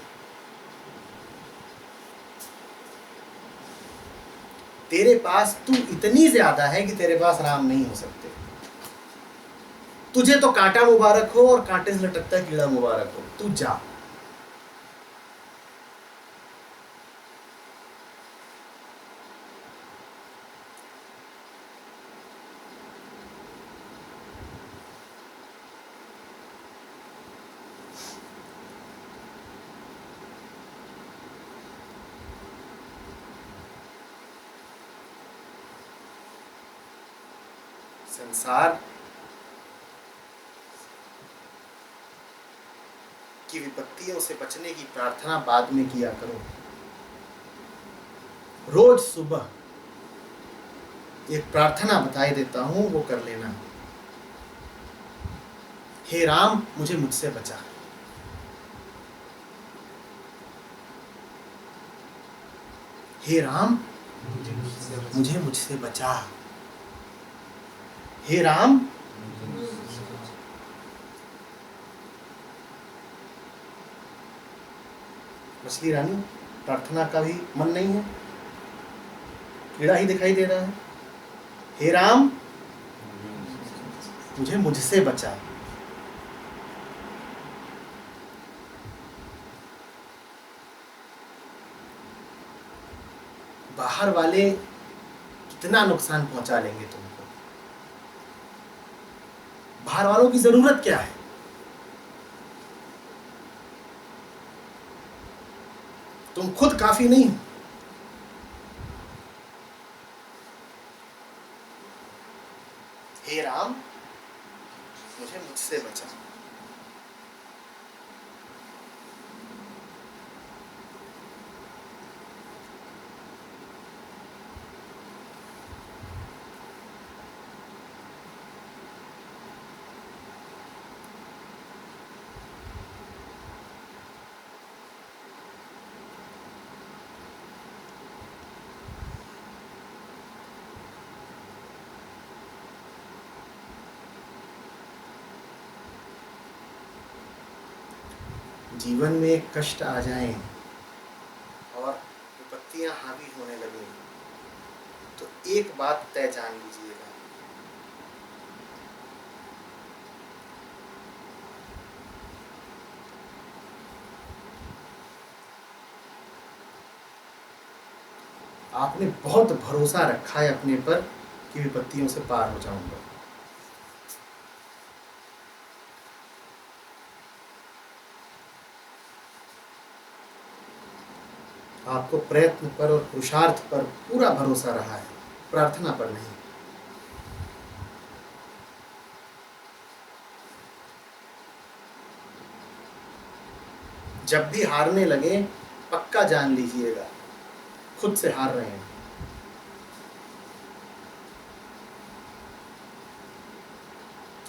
तेरे पास तू इतनी ज्यादा है कि तेरे पास राम नहीं हो सकते। तुझे तो कांटा मुबारक हो और कांटे से लटकता कीड़ा मुबारक हो, तू जा। संसार की विपत्तियों से बचने की प्रार्थना बाद में किया करो। रोज सुबह एक प्रार्थना बताई देता हूं, वो कर लेना। हे राम मुझे मुझसे बचा। हे राम मुझे मुझसे बचा। हे राम मछली रानी प्रार्थना का भी मन नहीं है, कीड़ा ही दिखाई दे रहा है। हे राम मुझे मुझसे बचा। बाहर वाले कितना नुकसान पहुंचा लेंगे तुमको, बाहर वालों की जरूरत क्या है? तुम खुद काफी नहीं हो। हे राम मुझे मुझसे बचा। जीवन में कष्ट आ जाएं और विपत्तियां हावी होने लगे तो एक बात तय जान लीजिएगा, आपने बहुत भरोसा रखा है अपने पर कि विपत्तियों से पार हो जाऊंगा। आपको प्रयत्न पर और पुरुषार्थ पर पूरा भरोसा रहा है, प्रार्थना पर नहीं। जब भी हारने लगे पक्का जान लीजिएगा खुद से हार रहे हैं।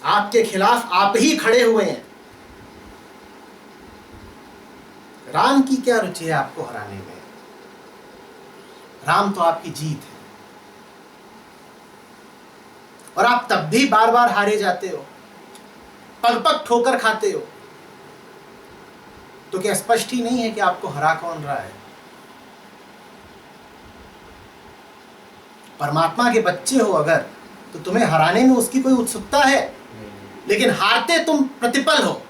आपके खिलाफ आप ही खड़े हुए हैं। राम की क्या रुचि है आपको हराने में? राम तो आपकी जीत है। और आप तब भी बार बार हारे जाते हो, पग पग ठोकर खाते हो, तो क्या स्पष्ट ही नहीं है कि आपको हरा कौन रहा है? परमात्मा के बच्चे हो अगर, तो तुम्हें हराने में उसकी कोई उत्सुकता है, लेकिन हारते तुम प्रतिपल हो,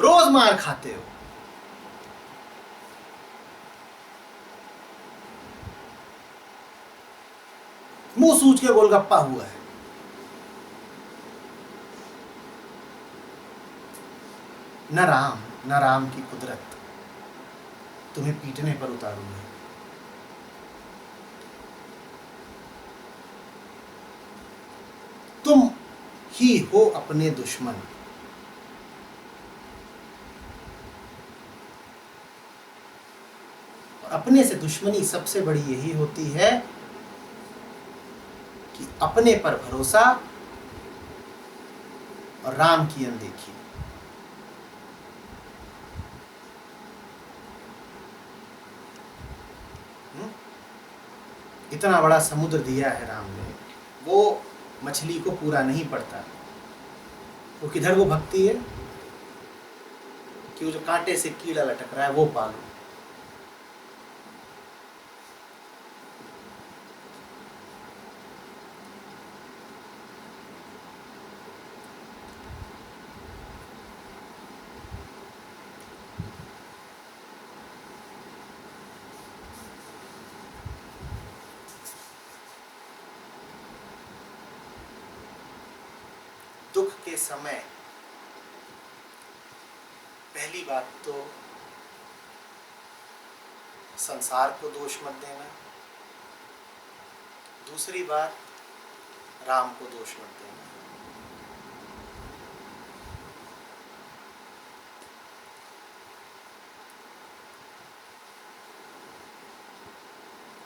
रोज मार खाते हो। मुंह सूज के गोलगप्पा हुआ है। न राम की कुदरत तुम्हें पीटने पर उतारू है। तुम ही हो अपने दुश्मन। अपने से दुश्मनी सबसे बड़ी यही होती है कि अपने पर भरोसा और राम की अनदेखी। इतना बड़ा समुद्र दिया है राम ने, वो मछली को पूरा नहीं पड़ता। वो किधर को भक्ति है कि वो जो कांटे से कीड़ा लटक रहा है वो पालो। दुख के समय पहली बात तो संसार को दोष मत देना, दूसरी बात राम को दोष मत देना।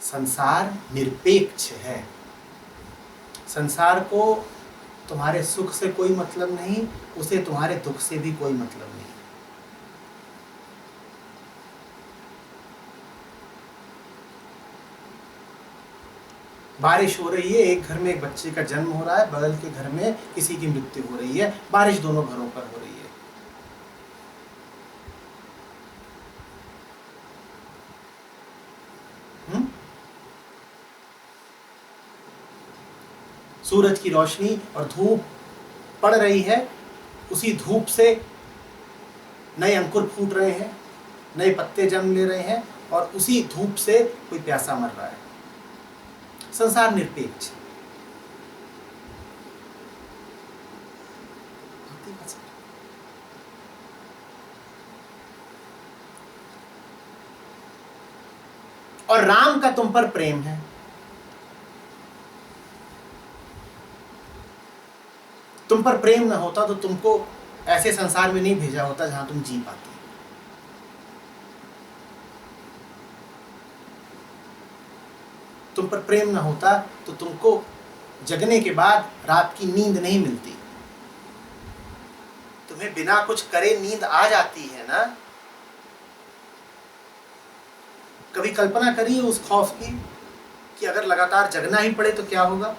संसार निरपेक्ष है। संसार को तुम्हारे सुख से कोई मतलब नहीं, उसे तुम्हारे दुख से भी कोई मतलब नहीं। बारिश हो रही है, एक घर में एक बच्चे का जन्म हो रहा है, बगल के घर में किसी की मृत्यु हो रही है। बारिश दोनों घरों पर हो रही है। सूरज की रोशनी और धूप पड़ रही है, उसी धूप से नए अंकुर फूट रहे हैं, नए पत्ते जन्म ले रहे हैं, और उसी धूप से कोई प्यासा मर रहा है। संसार निरपेक्ष है। और राम का तुम पर प्रेम है। तुम पर प्रेम न होता तो तुमको ऐसे संसार में नहीं भेजा होता जहां तुम जी पाते। तुम पर प्रेम न होता तो तुमको जगने के बाद रात की नींद नहीं मिलती। तुम्हें बिना कुछ करे नींद आ जाती है ना। कभी कल्पना करिए उस खौफ की कि अगर लगातार जगना ही पड़े तो क्या होगा।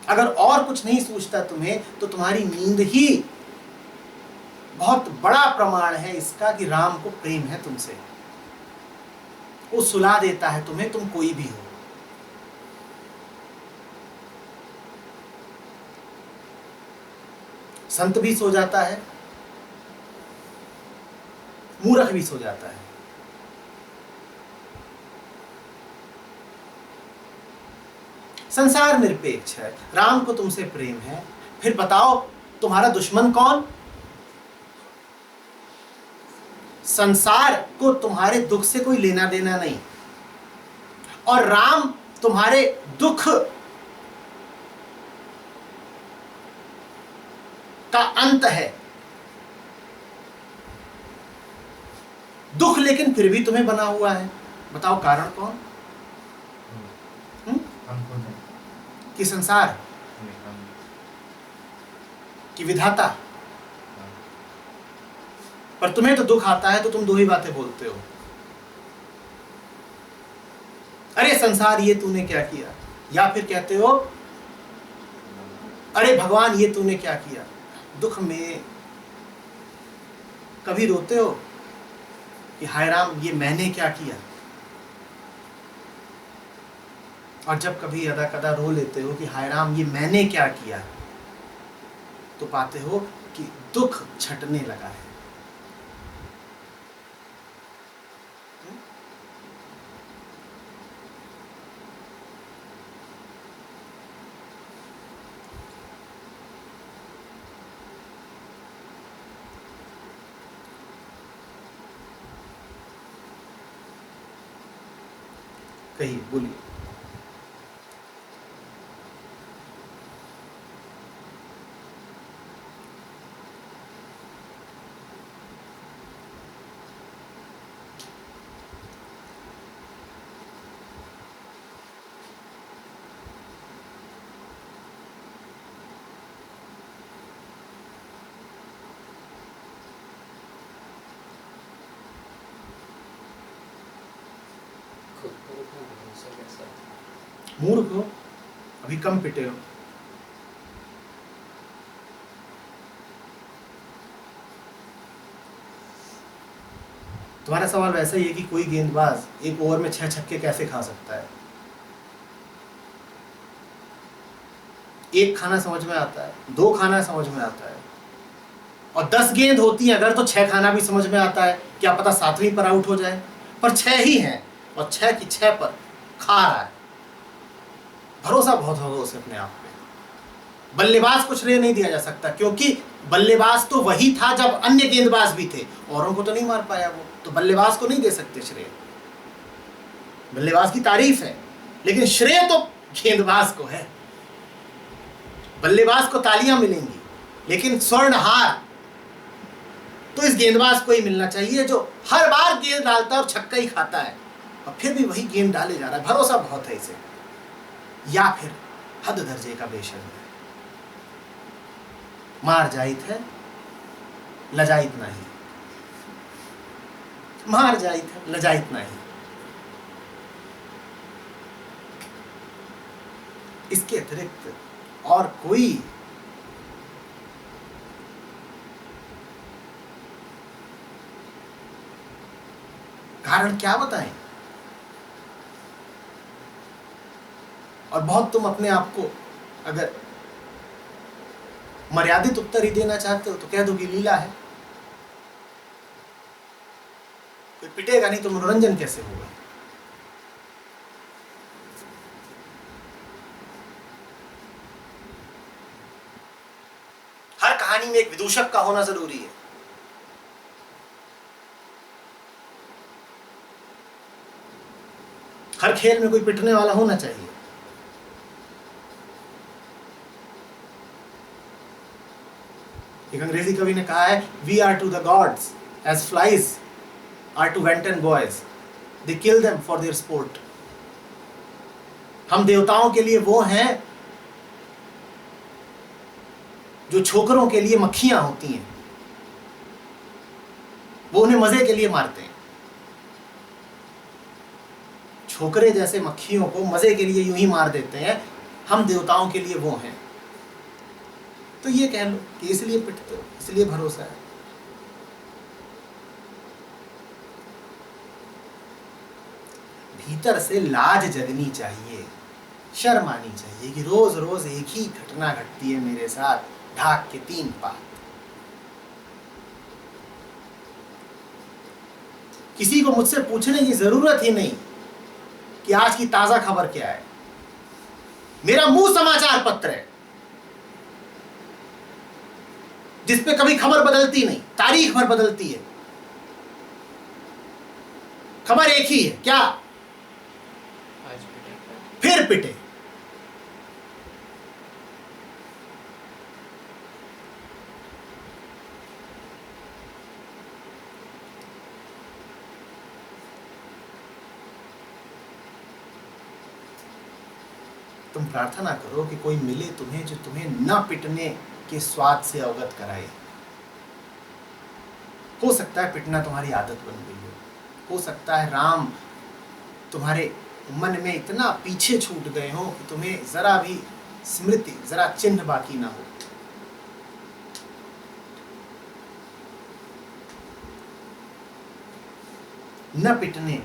अगर और कुछ नहीं सूझता तुम्हें, तो तुम्हारी नींद ही बहुत बड़ा प्रमाण है इसका कि राम को प्रेम है तुमसे। वो सुला देता है तुम्हें, तुम कोई भी हो। संत भी सो जाता है, मूर्ख भी सो जाता है। संसार निरपेक्ष है। राम को तुमसे प्रेम है। फिर बताओ तुम्हारा दुश्मन कौन? संसार को तुम्हारे दुख से कोई लेना देना नहीं, और राम तुम्हारे दुख का अंत है। दुख लेकिन फिर भी तुम्हें बना हुआ है, बताओ कारण कौन? हमको नहीं, कि संसार, नहीं, हम, कि विधाता? पर तुम्हें तो दुख आता है तो तुम दो ही बातें बोलते हो, अरे संसार ये तूने क्या किया, या फिर कहते हो अरे भगवान ये तूने क्या किया। दुख में कभी रोते हो कि हाय राम ये मैंने क्या किया? और जब कभी अदा कदा रो लेते हो कि हाय राम ये मैंने क्या किया, तो पाते हो कि दुख छटने लगा है। कहिए, बोलिए। खुद पर अपना भरोसा कैसा है? मूर्ख हो, अभी कम पिटे हो। तुम्हारा सवाल वैसा ही है कि कोई गेंदबाज एक ओवर में 6 छक्के कैसे खा सकता है। एक खाना समझ में आता है, 2 खाना समझ में आता है, और 10 गेंद होती है अगर तो 6 खाना भी समझ में आता है। क्या पता 7वीं पर आउट हो जाए, पर 6 ही हैं और 6 की 6 पर खा रहा है। भरोसा बहुत होगा उसे अपने आप पे। बल्लेबाज को श्रेय नहीं दिया जा सकता, क्योंकि बल्लेबाज तो वही था जब अन्य गेंदबाज भी थे, औरों को तो नहीं मार पाया वो, तो बल्लेबाज को नहीं दे सकते श्रेय। बल्लेबाज की तारीफ है, लेकिन श्रेय तो गेंदबाज को है। बल्लेबाज को तालियां मिलेंगी, लेकिन स्वर्ण हार तो इस गेंदबाज को ही मिलना चाहिए जो हर बार गेंद डालता है और छक्का ही खाता है, और फिर भी वही गेंद डाले जा रहा है। भरोसा बहुत है इसे, या फिर हद दर्जे का बेशर्म है। मार जाइत है, लजाइत नहीं। मार जाइत है, लजाइत नहीं। इसके अतिरिक्त और कोई कारण क्या बताएं? और बहुत तुम अपने आप को अगर मर्यादित उत्तर ही देना चाहते हो तो कह दो कि लीला है। कोई पिटेगा नहीं तो मनोरंजन कैसे होगा? हर कहानी में एक विदूषक का होना जरूरी है। हर खेल में कोई पिटने वाला होना चाहिए। एक अंग्रेजी कवि ने कहा है, we are to the gods as flies are to wanton boys, they kill them for their sport. हम देवताओं के लिए वो हैं जो छोकरों के लिए मक्खियां होती हैं, वो उन्हें मजे के लिए मारते हैं। छोकरे जैसे मक्खियों को मजे के लिए यूं ही मार देते हैं, हम देवताओं के लिए वो हैं। तो ये कह लो कि इसलिए पिटते हो, इसलिए भरोसा है। भीतर से लाज जगनी चाहिए, शर्म आनी चाहिए कि रोज रोज एक ही घटना घटती है मेरे साथ, ढाक के 3 पात। किसी को मुझसे पूछने की जरूरत ही नहीं कि आज की ताजा खबर क्या है। मेरा मुंह समाचार पत्र है जिसपे कभी खबर बदलती नहीं, तारीख भर बदलती है। खबर एक ही है, क्या? आज पिटे कल। फिर पिटे। तुम प्रार्थना करो कि कोई मिले तुम्हें जो तुम्हें न पिटने के स्वाद से अवगत कराए। हो सकता है पिटना तुम्हारी आदत बन गई हो सकता है राम तुम्हारे मन में इतना पीछे छूट गए हो कि तुम्हें जरा भी स्मृति, जरा चिन्ह बाकी ना हो। न पिटने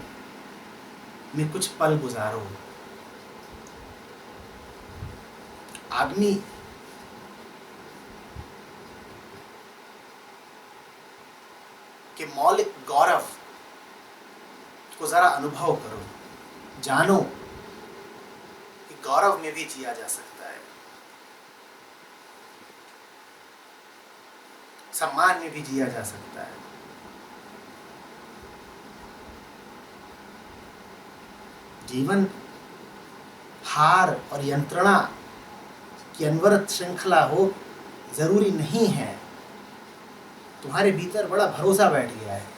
में कुछ पल गुजारो। आदमी के मौलिक गौरव को जरा अनुभव करो, जानो कि गौरव में भी जिया जा सकता है, सम्मान में भी जिया जा सकता है। जीवन हार और यंत्रणा की अनवरत श्रृंखला हो जरूरी नहीं है। तुम्हारे भीतर बड़ा भरोसा बैठ गया है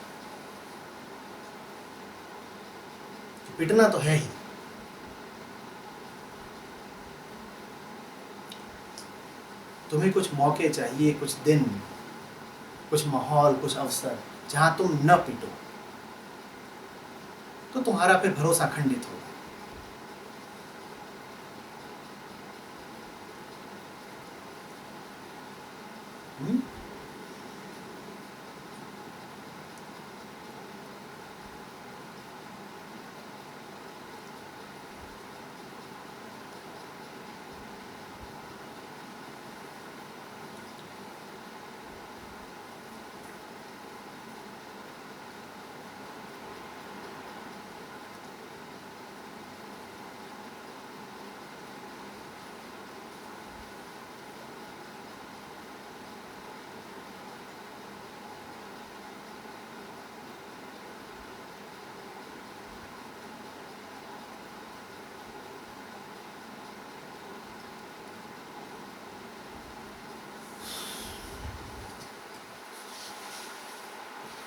कि पिटना तो है ही। तुम्हें कुछ मौके चाहिए, कुछ दिन, कुछ माहौल, कुछ अवसर जहां तुम न पिटो, तो तुम्हारा फिर भरोसा खंडित होगा।